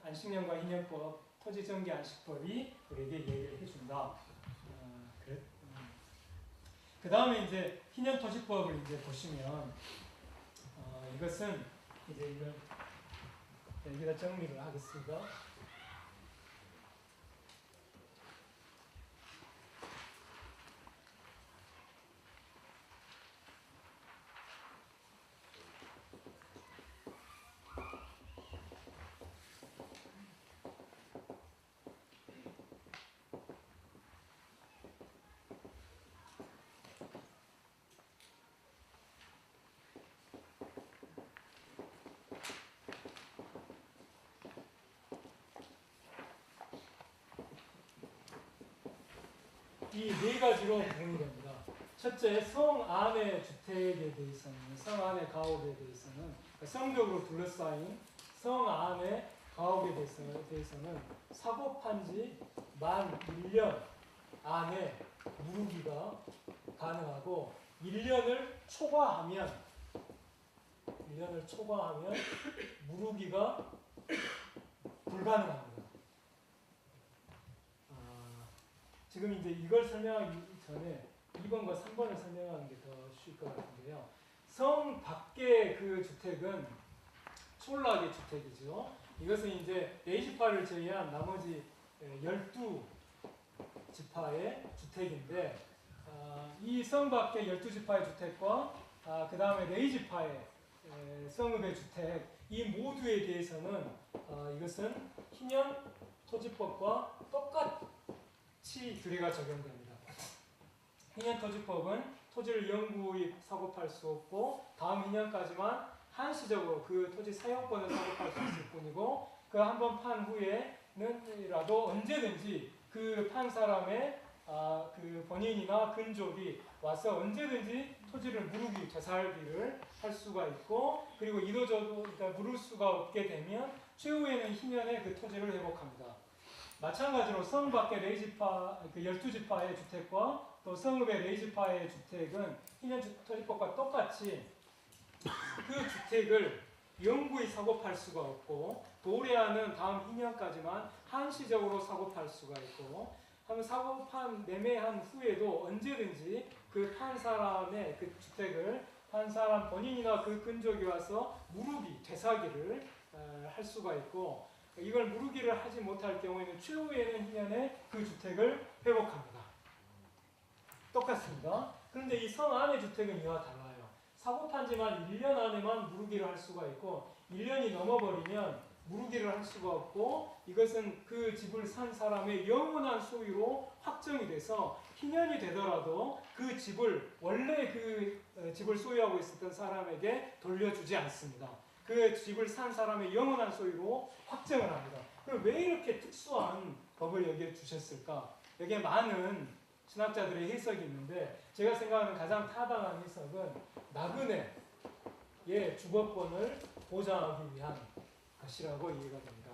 안식년과 희년법, 토지정기 안식법이 우리에게 얘기를 해준다. 그 다음에 이제 희년토지법을 이제 보시면 이것은 이제 이걸 여기다 정리를 하겠습니다. 이 네 가지로 구분이 됩니다. 첫째, 성 안의 주택에 대해서는, 성 안의 가옥에 대해서는, 성벽으로 둘러싸인 성 안의 가옥에 대해서는 사고판 지 만 1년 안에 무르기가 가능하고 1년을 초과하면 무르기가 불가능합니다. 지금 이제 이걸 설명하기 전에 2번과 3번을 설명하는 게 더 쉬울 것 같은데요. 성 밖의 그 주택은 촌락의 주택이죠. 이것은 이제 레위지파를 제외한 나머지 12지파의 주택인데, 이 성 밖의 12지파의 주택과 그 다음에 레위지파의 성읍의 주택, 이 모두에 대해서는 이것은 희년 토지법과 똑같이 규례가 적용됩니다. 희년 토지법은 토지를 영구히 사고팔 수 없고 다음 희년까지만 한시적으로 그 토지 사용권을 사고팔 수 있을 뿐이고, 그 한 번 판 후에는이라도 언제든지 그 판 사람의 그 본인이나 근족이 와서 언제든지 토지를 무르기, 되살기를 할 수가 있고, 그리고 이도저도 물을 수가 없게 되면 최후에는 희년에 그 토지를 회복합니다. 마찬가지로 성 밖의 레위지파, 그 12지파의 주택과 또 성읍의 레위지파의 주택은 희년 토지법과 똑같이 그 주택을 영구히 사고팔 수가 없고, 도래하는 다음 희년까지만 한시적으로 사고팔 수가 있고, 한 사고판 매매한 후에도 언제든지 그 판 사람의 그 주택을 판 사람 본인이나 그 근족이 와서 무르기, 되사기를 할 수가 있고, 이걸 무르기를 하지 못할 경우에는 최후에는 희년에 그 주택을 회복합니다. 똑같습니다. 그런데 이 성 안의 주택은 이와 달라요. 사고판지만 1년 안에만 무르기를 할 수가 있고 1년이 넘어버리면 무르기를 할 수가 없고, 이것은 그 집을 산 사람의 영원한 소유로 확정이 돼서 희년이 되더라도 그 집을 원래 그 집을 소유하고 있었던 사람에게 돌려주지 않습니다. 그 집을 산 사람의 영원한 소유로 확정을 합니다. 그럼 왜 이렇게 특수한 법을 여기에 주셨을까? 여기에 많은 신학자들의 해석이 있는데, 제가 생각하는 가장 타당한 해석은 나그네의 주거권을 보장하기 위한 것이라고 이해가 됩니다.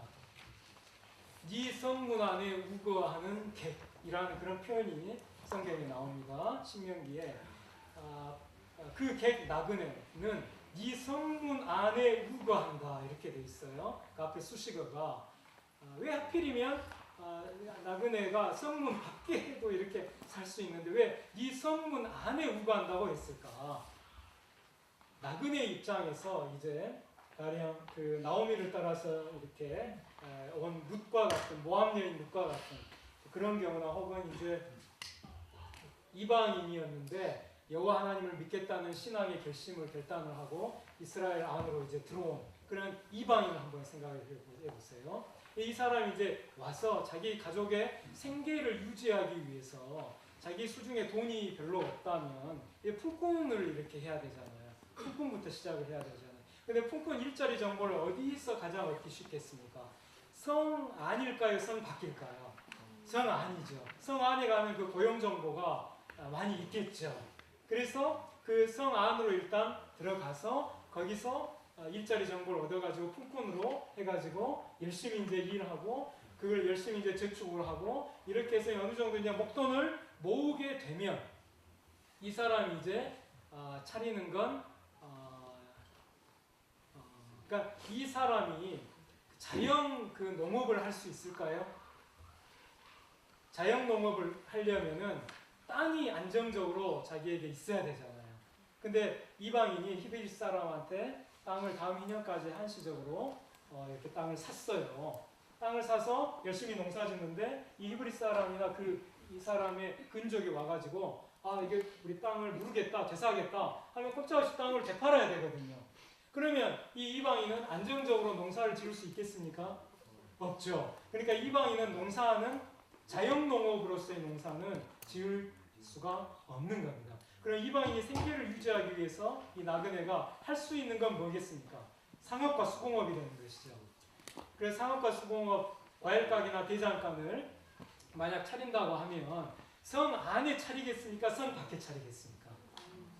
네 성문 안에 우거하는 객이라는 그런 표현이 성경에 나옵니다. 신명기에. 그 객 나그네는 네 성문 안에 우거한다 이렇게 돼 있어요. 그 앞에 수식어가. 왜 하필이면 나그네가 성문 밖에도 이렇게 살 수 있는데 왜 네 성문 안에 우거한다고 했을까? 나그네 입장에서 이제 가령 그 나오미를 따라서 이렇게 온 룻과 같은, 모압 여인 룻과 같은 그런 경우나, 혹은 이제 이방인이었는데 여호와 하나님을 믿겠다는 신앙의 결단을 하고 이스라엘 안으로 이제 들어온 그런 이방인을 한번 생각해 보세요. 이 사람이 이제 와서 자기 가족의 생계를 유지하기 위해서 자기 수중에 돈이 별로 없다면 품꾼을 이렇게 해야 되잖아요. 품꾼부터 시작을 해야 되잖아요. 근데 품꾼 일자리 정보를 어디서 가장 얻기 쉽겠습니까? 성 안일까요? 성 밖일까요? 성 안이죠. 성 안에 가면 그 고용 정보가 많이 있겠죠. 그래서 그 성 안으로 일단 들어가서 거기서 일자리 정보를 얻어가지고 품꾼으로 해가지고 열심히 이제 일하고 그걸 열심히 이제 저축을 하고 이렇게 해서 어느 정도 이제 목돈을 모으게 되면 이 사람이 이제 차리는 건 그러니까 이 사람이 자영 그 농업을 할 수 있을까요? 자영 농업을 하려면은 땅이 안정적으로 자기에게 있어야 되잖아요. 근데 이방인이 히브리 사람한테 땅을 다음 희년까지 한시적으로 이렇게 땅을 샀어요. 땅을 사서 열심히 농사 짓는데 이 히브리 사람이나 이 사람의 근족이 와가지고 이게 우리 땅을 무르겠다, 되사하겠다 하면 꼼짝없이 땅을 되팔아야 되거든요. 그러면 이 이방인은 안정적으로 농사를 지을 수 있겠습니까? 없죠. 그러니까 이방인은 농사는 자영농업으로서의 농사는 지을 수가 없는 겁니다. 그럼 이방인이 생계를 유지하기 위해서 이 나그네가 할 수 있는 건 뭐겠습니까? 상업과 수공업이 되는 것이죠. 그래서 상업과 수공업, 과일가게나 대장간을 만약 차린다고 하면 성 안에 차리겠습니까? 성 밖에 차리겠습니까?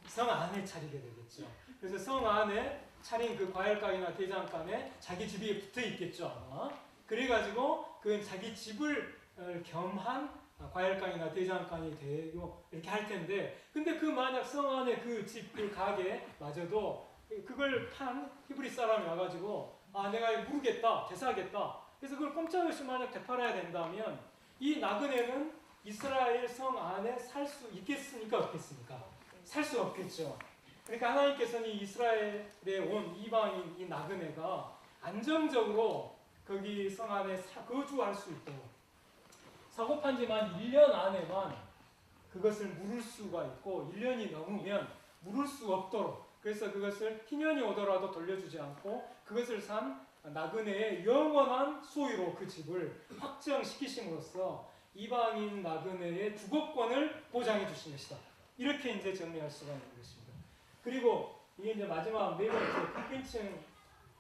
성 안에 차리게 되겠죠. 그래서 성 안에 차린 그 과일깡이나 대장간에 자기 집이 붙어 있겠죠, 아마. 그래가지고 그 자기 집을 겸한 과일깡이나 대장간이 되고 이렇게 할 텐데, 근데 그 만약 성 안에 그 집, 그 가게마저도 그걸 판 히브리 사람이 와가지고 내가 무르겠다, 제사하겠다. 그래서 그걸 꼼짝없이 만약 되팔아야 된다면 이 나그네는 이스라엘 성 안에 살 수 있겠습니까? 없겠습니까? 살 수 없겠죠. 그러니까 하나님께서는 이스라엘에 온 이방인 이 나그네가 안정적으로 거기 성 안에 거주할 수 있도록 사고판 지만 1년 안에만 그것을 물을 수가 있고 1년이 넘으면 물을 수 없도록, 그래서 그것을 희년이 오더라도 돌려주지 않고 그것을 산 나그네의 영원한 소유로 그 집을 확정시키심으로써 이방인 나그네의 주거권을 보장해 주신 것이다. 이렇게 이제 정리할 수가 있는 것입니다. 그리고 이게 이제 마지막 네 번째 불빈층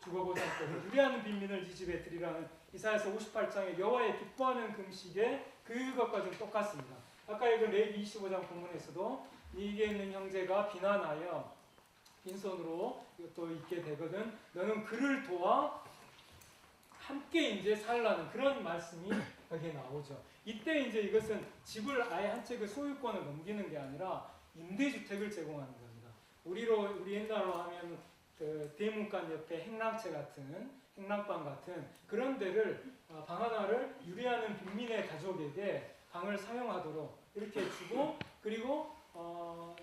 주거보장법, 유리한 빈민을 이 집에 드리라는 이사야서 58장의 여호와의 기뻐하는 금식에 그것과 좀 똑같습니다. 아까 읽은 레위기 25장 본문에서도 이게 있는 형제가 비난하여 빈손으로 또 있게 되거든 너는 그를 도와 함께 이제 살라는 그런 말씀이 거기에 나오죠. 이때 이제 이것은 집을 아예 한 채 그 소유권을 넘기는 게 아니라 임대주택을 제공하는 겁니다. 우리 옛날로 하면 그 대문간 옆에 행랑채 같은 행랑방 같은 그런 데를 방 하나를 유리하는 빈민의 가족에게 방을 사용하도록 이렇게 주고, 그리고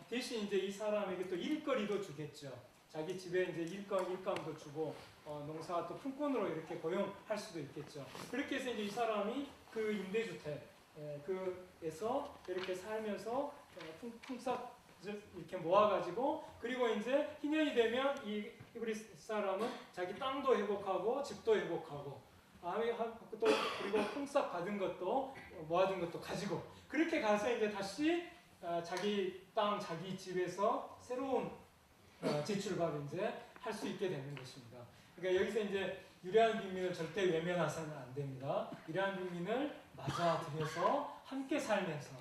대신 이제 이 사람에게 또 일거리도 주겠죠. 자기 집에 이제 일감도 주고 농사 또 품꾼으로 이렇게 고용할 수도 있겠죠. 그렇게 해서 이제 이 사람이 그 임대주택 그에서 이렇게 살면서 풍싹 이렇게 모아가지고, 그리고 이제 희년이 되면 이 히브리 사람은 자기 땅도 회복하고 집도 회복하고 또 그리고 풍싹 받은 것도 모아둔 것도 가지고 그렇게 가서 이제 다시 자기 땅 자기 집에서 새로운 재출발 이제 할 수 있게 되는 것입니다. 그러니까 여기서 이제 유리한 빈민을 절대 외면해서는 안 됩니다. 유리한 빈민을 맞아들여서 함께 살면서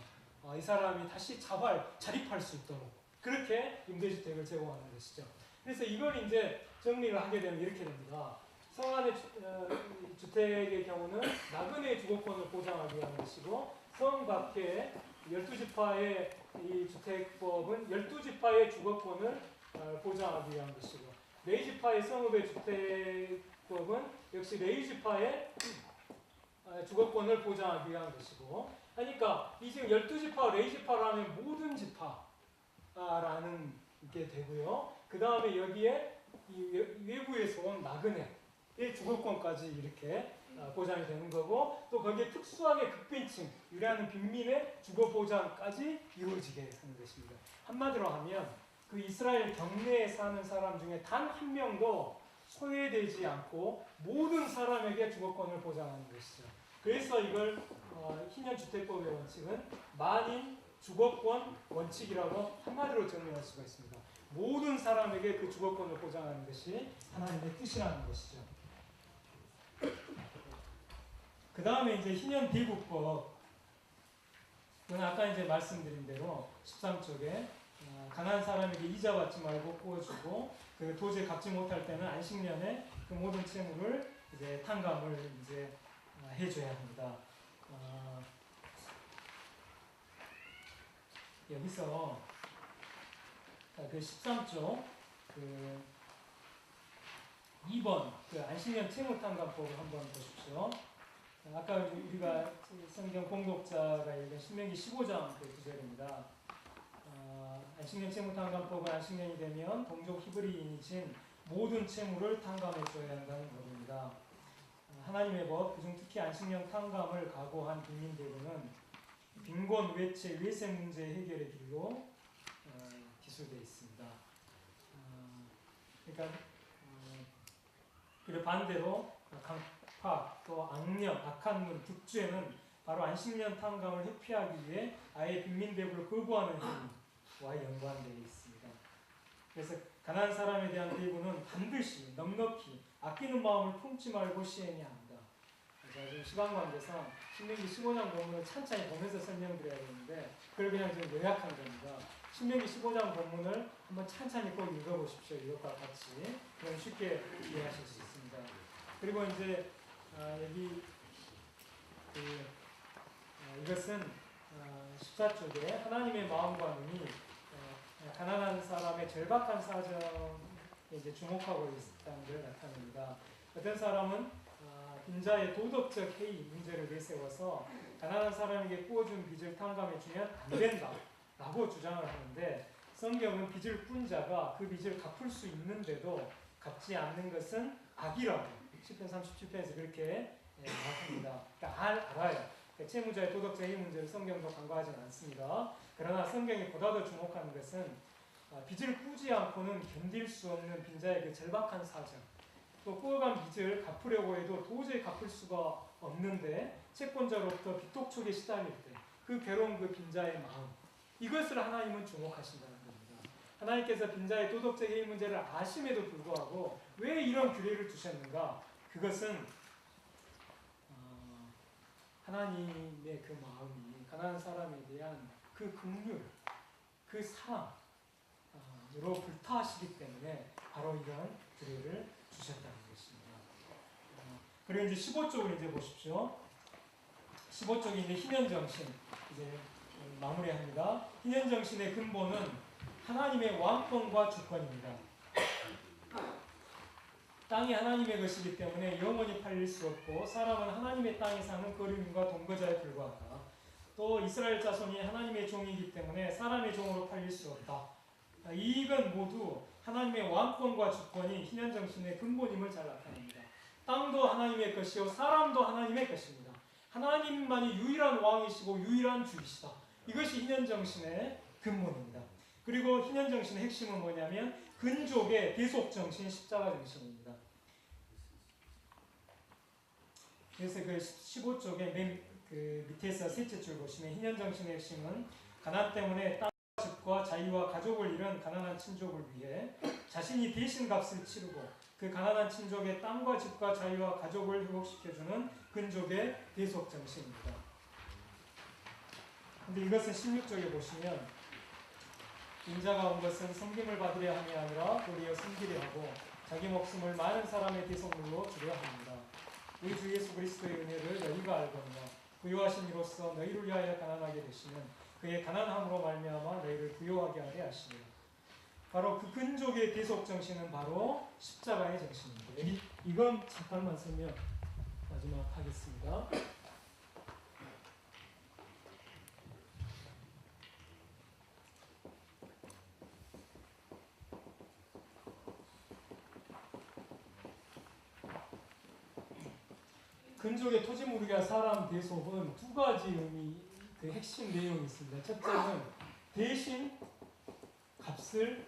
이 사람이 다시 자립할 수 있도록 그렇게 임대주택을 제공하는 것이죠. 그래서 이걸 이제 정리를 하게 되면 이렇게 됩니다. 성 안의 주택의 경우는 나그네의 주거권을 보장하기 위한 것이고, 성 밖에 12지파의 이 주택법은 12지파의 주거권을 보장하기 위한 것이고, 레위지파의 성읍의 주택법은 역시 레위지파의 주거권을 보장하기 위한 것이고, 그러니까 이 지금 12지파, 레위지파라는 모든 지파라는 게 되고요. 그 다음에 여기에 이 외부에서 온 나그네의 주거권까지 이렇게 보장이 되는 거고, 또 거기에 특수하게 극빈층, 유리하는 빈민의 주거 보장까지 이루어지게 하는 것입니다. 한마디로 하면 그 이스라엘 경내에 사는 사람 중에 단 한 명도 소외되지 않고 모든 사람에게 주거권을 보장하는 것이죠. 그래서 이걸 희년주택법의 원칙은 만인 주거권 원칙이라고 한마디로 정리할 수가 있습니다. 모든 사람에게 그 주거권을 보장하는 것이 하나님의 뜻이라는 것이죠. 그 다음에 이제 희년 비구법. 그건 아까 이제 말씀드린 대로 13쪽에 가난한 사람에게 이자 받지 말고 구워주고 그 도저히 갚지 못할 때는 안식년에 그 모든 채무를 이제 탕감을 이제 해줘야 합니다. 여기서 그 13조 그 2번 그 안식년 채무탕감법을 한번 보십시오. 아까 우리가 성경 공독자가 읽은 신명기 15장 그 구절입니다. 안식년 채무탕감법은 안식년이 되면 동족 히브리인이 진 모든 채무를 탕감해 줘야 한다는 법입니다. 하나님의 법, 그중 특히 안식년 탕감을 각오한 빈민 대부는 빈곤, 외채, 외세 문제 해결의 길로 기술되어 있습니다. 그러니까 그리고 반대로 강파, 또 악령, 악한 문, 득죄는 바로 안식년 탕감을 회피하기 위해 아예 빈민 대부를 거부하는 행위와 연관되어 있습니다. 그래서 가난한 사람에 대한 대부는 반드시 넉넉히 아끼는 마음을 품지 말고 시행해야 합니다. 지금 시간 관계상 신명기 15장 본문을 찬찬히 보면서 설명드려야 되는데 그걸 그냥 좀 요약한 겁니다. 신명기 15장 본문을 한번 찬찬히 꼭 읽어보십시오. 이것과 같이. 그럼 쉽게 이해하실 수 있습니다. 그리고 이제 여기 이것은 14쪽에 하나님의 마음과 눈이 가난한 사람의 절박한 사정에 이제 주목하고 있다는 걸 나타냅니다. 어떤 사람은 빈자의 도덕적 해이 문제를 내세워서 가난한 사람에게 꾸어준 빚을 탕감해주면 안 된다라고 주장을 하는데 성경은 빚을 꾼 자가 그 빚을 갚을 수 있는데도 갚지 않는 것은 악이라고 10편 37편에서 그렇게 말합니다. 그러니까 알아요. 채무자의 도덕적 해이 문제를 성경도 간과하지는 않습니다. 그러나 성경이 보다 더 주목하는 것은 빚을 꾸지 않고는 견딜 수 없는 빈자의 그 절박한 사정, 또 꾸어간 빚을 갚으려고 해도 도저히 갚을 수가 없는데 채권자로부터 빚독촉에 시달릴 때 그 괴로운 그 빈자의 마음, 이것을 하나님은 주목하신다는 겁니다. 하나님께서 빈자의 도덕적 해이 문제를 아심에도 불구하고 왜 이런 규례를 두셨는가? 그것은 하나님의 그 마음이 가난한 사람에 대한 그 긍휼, 그 사랑으로 불타시기 때문에 바로 이런 규례를 주셨다는 것입니다. 그리고 이제 15쪽을 이제 보십시오. 15쪽이 이제 희년정신 이제 마무리합니다. 희년정신의 근본은 하나님의 왕권과 주권입니다. 땅이 하나님의 것이기 때문에 영원히 팔릴 수 없고 사람은 하나님의 땅에 사는 거류민과 동거자에 불과하다. 또 이스라엘 자손이 하나님의 종이기 때문에 사람의 종으로 팔릴 수 없다. 이건 모두 하나님의 왕권과 주권이 희년정신의 근본임을 잘 나타냅니다. 땅도 하나님의 것이요 사람도 하나님의 것입니다. 하나님만이 유일한 왕이시고 유일한 주이시다. 이것이 희년정신의 근본입니다. 그리고 희년정신의 핵심은 뭐냐면 근족의 대속정신, 십자가정신입니다. 그래서 그 15쪽에 맨 그 밑에서 셋째 줄 보시면 희년정신의 핵심은 가난 때문에 땅과 집과 자유와 가족을 잃은 가난한 친족을 위해 자신이 대신 값을 치르고 그 가난한 친족의 땅과 집과 자유와 가족을 회복시켜주는 근족의 대속정신입니다. 근데 이것은 16쪽에 보시면 인자가 온 것은 섬김을 받으려 함이 아니라 도리어 섬기려 하고 자기 목숨을 많은 사람의 대속물로 주려 합니다. 우리 주 예수 그리스도의 은혜를 너희가 알거니와 부요하신 이로써 너희를 위하여 가난하게 되시는 그의 가난함으로 말미암아 너희를 부요하게 하려 하시니라. 바로 그 근족의 대속 정신은 바로 십자가의 정신입니다. 이건 잠깐만 설명 마지막 하겠습니다. 근족의 토지무리가 사람 대속은 두 가지 의미, 그 핵심 내용이 있습니다. 첫째는 대신 값을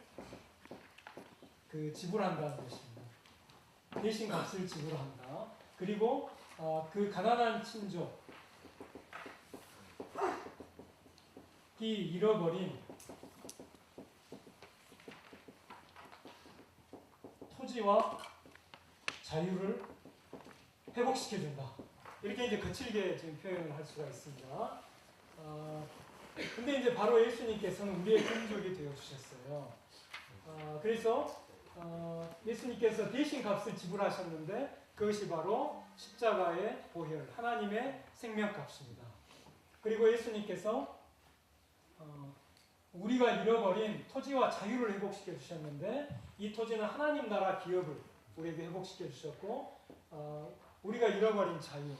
지불한다는 것입니다. 대신 값을 지불한다. 그리고 그 가난한 친족이 잃어버린 토지와 자유를 회복시켜준다. 이렇게 이제 거칠게 지금 표현을 할 수가 있습니다. 근데 이제 바로 예수님께서는 우리의 근족이 되어 주셨어요. 그래서 예수님께서 대신 값을 지불하셨는데 그것이 바로 십자가의 보혈, 하나님의 생명값입니다. 그리고 예수님께서 우리가 잃어버린 토지와 자유를 회복시켜 주셨는데 이 토지는 하나님 나라 기업을 우리에게 회복시켜 주셨고 우리가 잃어버린 자유,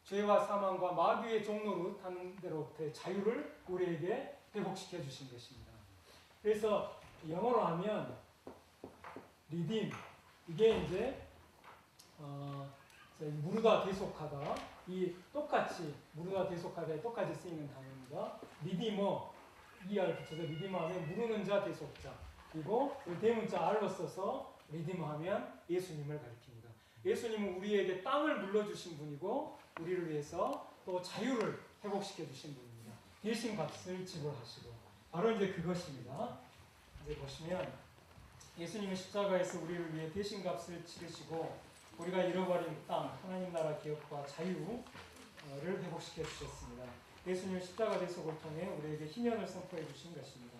죄와 사망과 마귀의 종로로 타는 데로부터의 자유를 우리에게 회복시켜 주신 것입니다. 그래서 영어로 하면 리딤, 이게 이제 무르다 대속하다, 이 똑같이 무르다 대속하다에 똑같이 쓰이는 단어입니다. 리디머, ER 붙여서 리디머 하면 무르는 자, 대속자. 그리고 대문자 R로 써서 리디머 하면 예수님을 가리킵니다. 예수님은 우리에게 땅을 물려주신 분이고 우리를 위해서 또 자유를 회복시켜 주신 분입니다. 대신 값을 지불하시고 바로 이제 그것입니다. 이제 보시면 예수님은 십자가에서 우리를 위해 대신 값을 치르시고 우리가 잃어버린 땅, 하나님 나라 기업과 자유를 회복시켜 주셨습니다. 예수님의 십자가 대속을 통해 우리에게 희년을 선포해 주신 것입니다.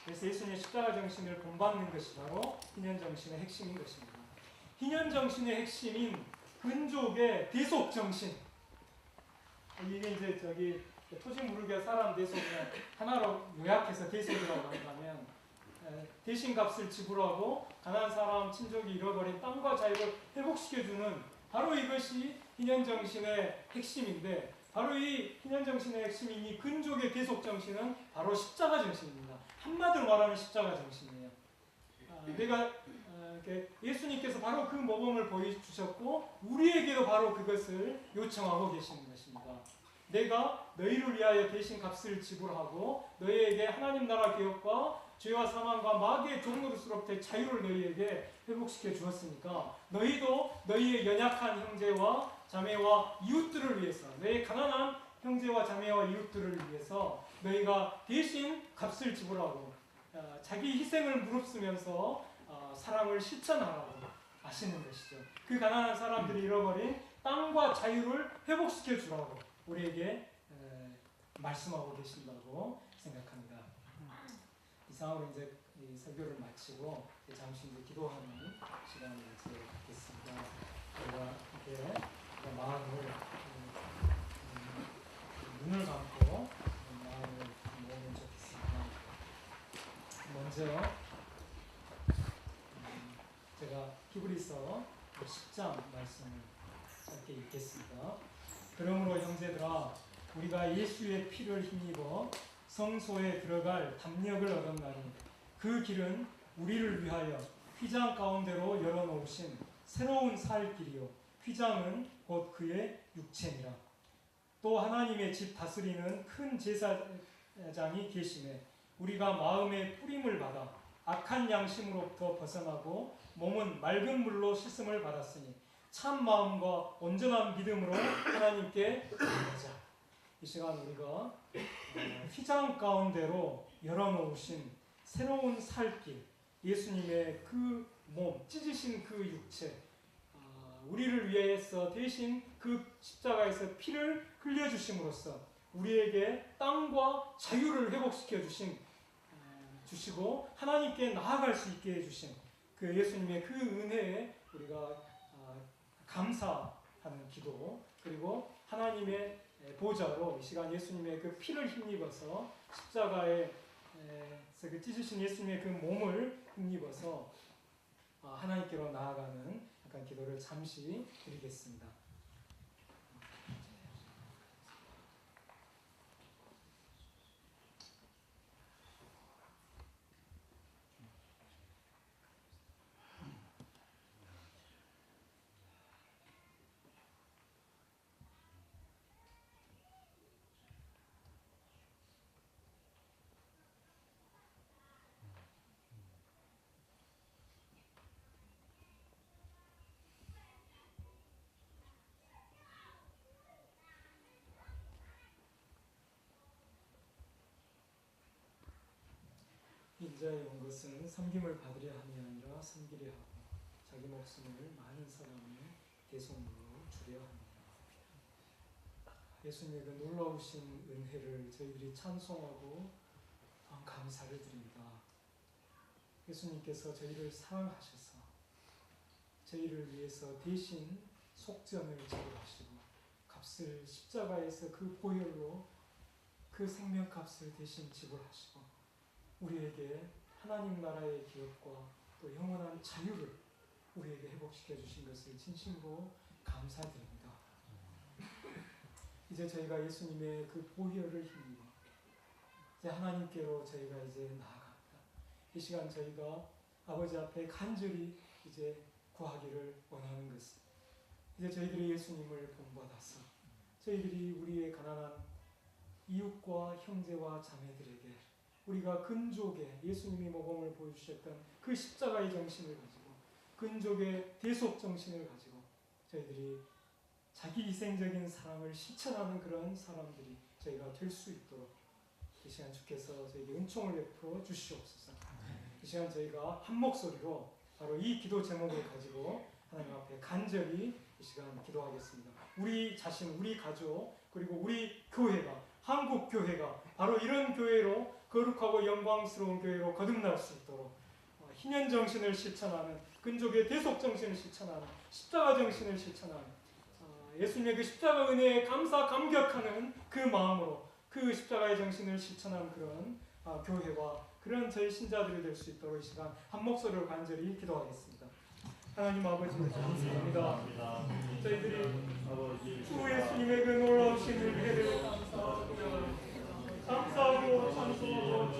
그래서 예수님의 십자가 정신을 본받는 것이 바로 희년 정신의 핵심인 것입니다. 희년 정신의 핵심인 근족의 대속 정신. 이게 이제 토지무르기와 사람 대속 그냥 하나로 요약해서 대속이라고 한다면 대신 값을 지불하고 가난한 사람 친족이 잃어버린 땅과 자유를 회복시켜주는 바로 이것이 희년 정신의 핵심인데, 바로 이 희년 정신의 핵심인 이 근족의 대속 정신은 바로 십자가 정신입니다. 한마디로 말하면 십자가 정신이에요. 내가 예수님께서 바로 그 모범을 보여주셨고 우리에게도 바로 그것을 요청하고 계시는 것입니다. 내가 너희를 위하여 대신 값을 지불하고 너희에게 하나님 나라 개혁과 죄와 사망과 마귀의 종로로서로부터의 자유를 너희에게 회복시켜 주었으니까 너희도 너희의 연약한 형제와 자매와 이웃들을 위해서, 너희 가난한 형제와 자매와 이웃들을 위해서 너희가 대신 값을 지불하고 자기 희생을 무릅쓰면서 사랑을 실천하라고 하시는 것이죠. 그 가난한 사람들이 잃어버린 땅과 자유를 회복시켜 주라고 우리에게 말씀하고 계신다고 생각합니다. 이상으로 이제 이 설교를 마치고 잠시 이제 기도하는 시간을 이제 갖겠습니다. 우리가 이렇게 마음을 눈을 감고 마음을 모으면 좋겠습니다. 먼저 제가 히브리서 10장 말씀을 짧게 읽겠습니다. 그러므로 형제들아, 우리가 예수의 피를 힘입어 성소에 들어갈 담력을 얻었나니 그 길은 우리를 위하여 휘장 가운데로 열어놓으신 새로운 살 길이요 휘장은 곧 그의 육체니라. 또 하나님의 집 다스리는 큰 제사장이 계시매 우리가 마음의 뿌림을 받아 악한 양심으로부터 벗어나고 몸은 맑은 물로 씻음을 받았으니 참 마음과 온전한 믿음으로 하나님께 드리자. 이 시간 우리가 휘장 가운데로 열어놓으신 새로운 살길, 예수님의 그 몸, 찢으신 그 육체, 우리를 위해서 대신 그 십자가에서 피를 흘려주심으로써 우리에게 땅과 자유를 회복시켜 주시고 하나님께 나아갈 수 있게 해주신 그 예수님의 그 은혜에 우리가 감사하는 기도, 그리고 하나님의 보좌로 이 시간 예수님의 그 피를 힘입어서 십자가에서 그 찢으신 예수님의 그 몸을 힘입어서 하나님께로 나아가는 약간 기도를 잠시 드리겠습니다. 인자에 온 것은 섬김을 받으려 함이 아니라 섬기려 하고 자기 목숨을 많은 사람의 대속물로 주려 합니다. 예수님의 그 놀라우신 은혜를 저희들이 찬송하고 또한 감사를 드립니다. 예수님께서 저희를 사랑하셔서 저희를 위해서 대신 속전을 지불하시고 값을 십자가에서 그 보혈로 그 생명값을 대신 지불하시고 우리에게 하나님 나라의 기업과 또 영원한 자유를 우리에게 회복시켜 주신 것을 진심으로 감사드립니다. 이제 저희가 예수님의 그 보혈을 힘입어 이제 하나님께로 저희가 이제 나아갑니다. 이 시간 저희가 아버지 앞에 간절히 이제 구하기를 원하는 것은 이제 저희들이 예수님을 본받아서 저희들이 우리의 가난한 이웃과 형제와 자매들에게 우리가 근족의 예수님이 모범을 보여주셨던 그 십자가의 정신을 가지고 근족의 대속 정신을 가지고 저희들이 자기 희생적인 사랑을 실천하는 그런 사람들이 저희가 될 수 있도록 이 시간 주께서 저에게 은총을 베풀어 주시옵소서. 이 시간 저희가 한 목소리로 바로 이 기도 제목을 가지고 하나님 앞에 간절히 이 시간 기도하겠습니다. 우리 자신, 우리 가족, 그리고 우리 교회가, 한국 교회가 바로 이런 교회로, 거룩하고 영광스러운 교회로 거듭날 수 있도록 희년 정신을 실천하는, 근족의 대속 정신을 실천하는, 십자가 정신을 실천하는, 예수님의 그 십자가 은혜에 감사 감격하는 그 마음으로 그 십자가의 정신을 실천하는 그런 교회와 그런 저희 신자들이 될 수 있도록 이 시간 한 목소리로 간절히 기도하겠습니다. 하나님 아버지 감사합니다. 저희들이 주 예수님의 그 놀라우신 은혜를 감사하고 찬송하고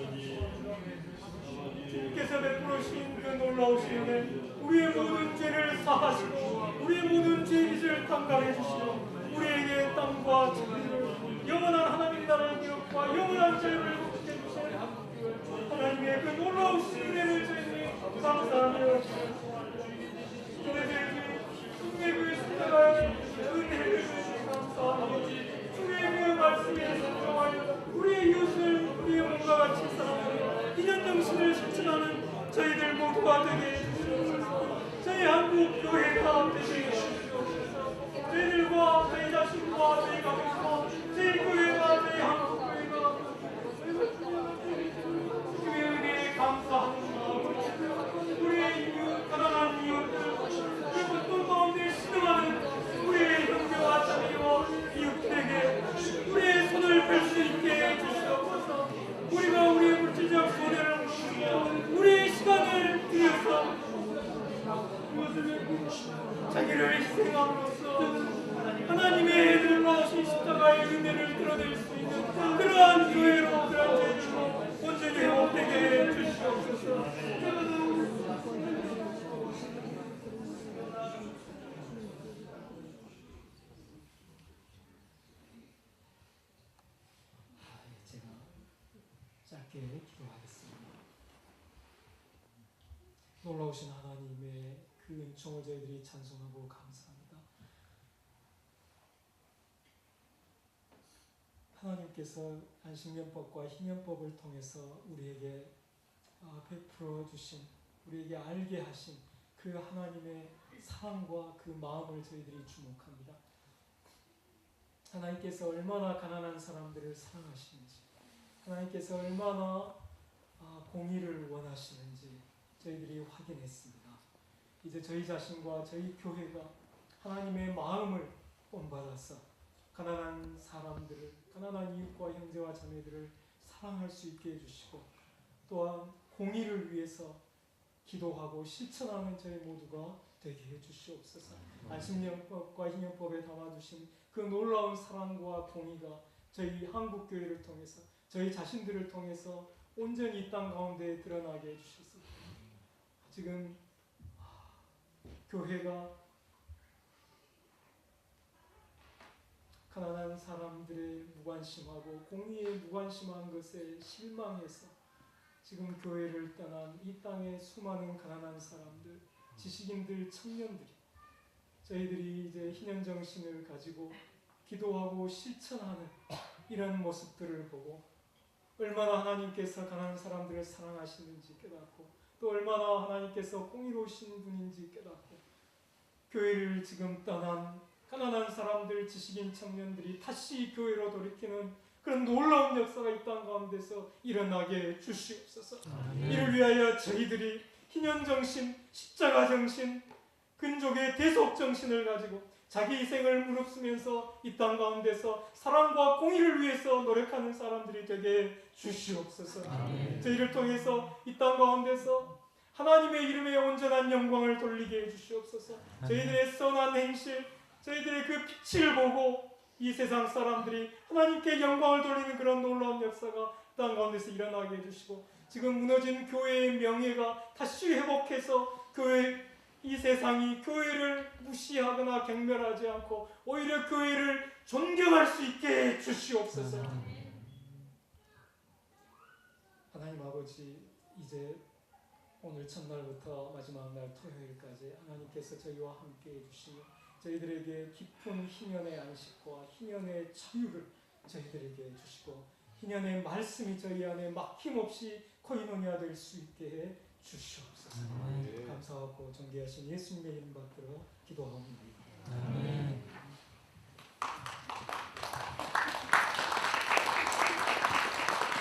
주님께서 베풀으신 그 놀라우신 은혜, 우리의 모든 죄를 사하시고 우리의 모든 죄빚을 탕감해 주시고 우리에게 땅과 천지를 영원한 하나님 나라의 기업과 영원한 자유를 회복해 주시는 하나님의 그 놀라우신 은혜를 저희들이 감사하며 주의 그 십자가의 은혜를 감사하며 주의 그 말씀에 순종하여 우리의 이웃을 우리의 몸과 같이 사랑하며 희년 정신을 실천하는 저희들 모두가 되게 해주시옵소서. 저희 한국 교회가 되게 해주시옵소서. 저희들과 저희 자신과 저희 가족과 저희 교회와 저희 한국 교회가 주의 은혜에 감사하는 마음으로 우리의 이웃, 가난한 이웃들, 그 고통 가운데 신음하는 우리의 형제와 자매와 이웃들에게 우리의 손을 펼 수 있게 해주시옵소서. 우리가 우리의 물질적 손해를 무시하고 우리의 시간을 들여서 자기를 희생함으로써 하나님의 놀라우신 십자가의 은혜를 드러낼 수 있는 그러한 교회로, 그러한 저희들로 온전히 회복되게 해주시옵소서. 제가 짧게 기도하겠습니다. 놀라우신 하나님의 그 은총을 저희들이 찬송하고 감사합니다. 하나님께서 안식년법과 희년법을 통해서 우리에게 베풀어 주신, 우리에게 알게 하신 그 하나님의 사랑과 그 마음을 저희들이 주목합니다. 하나님께서 얼마나 가난한 사람들을 사랑하시는지, 하나님께서 얼마나 공의를 원하시는지 저희들이 확인했습니다. 이제 저희 자신과 저희 교회가 하나님의 마음을 본받아서 가난한 사람들을, 가난한 이웃과 형제와 자매들을 사랑할 수 있게 해주시고 또한 공의를 위해서 기도하고 실천하는 저희 모두가 되게 해주시옵소서. 안식년법과 희년법에 담아두신 그 놀라운 사랑과 공의가 저희 한국교회를 통해서, 저희 자신들을 통해서 온전히 이 땅 가운데 드러나게 해주셔서 지금 교회가 가난한 사람들의 무관심하고 공의에 무관심한 것에 실망해서 지금 교회를 떠난 이 땅의 수많은 가난한 사람들, 지식인들, 청년들이 저희들이 이제 희년정신을 가지고 기도하고 실천하는 이런 모습들을 보고 얼마나 하나님께서 가난한 사람들을 사랑하시는지 깨닫고 또 얼마나 하나님께서 공의로우신 분인지 깨닫고 교회를 지금 떠난 가난한 사람들, 지식인 청년들이 다시 교회로 돌이키는 그런 놀라운 역사가 이 땅 가운데서 일어나게 주시옵소서. 이를 위하여 저희들이 희년정신, 십자가정신, 근족의 대속정신을 가지고 자기 희생을 무릅쓰면서 이 땅 가운데서 사랑과 공의를 위해서 노력하는 사람들이 되게 주시옵소서. 저희를 통해서 이 땅 가운데서 하나님의 이름에 온전한 영광을 돌리게 해주시옵소서. 저희들의 선한 행실, 저희들의 그 빛을 보고 이 세상 사람들이 하나님께 영광을 돌리는 그런 놀라운 역사가 땅 가운데서 일어나게 해주시고 지금 무너진 교회의 명예가 다시 회복해서 이 세상이 교회를 무시하거나 경멸하지 않고 오히려 교회를 존경할 수 있게 해주시옵소서. 하나님 아버지, 이제 오늘 첫날부터 마지막 날 토요일까지 하나님께서 저희와 함께 해주시며 저희들에게 깊은 희년의 안식과 희년의 자유를 저희들에게 주시고 희년의 말씀이 저희 안에 막힘없이 코이노니아 될 수 있게 주시옵소서. 아멘. 감사하고 존귀하신 예수님의 이름 받들어 기도하옵나이다. 아멘.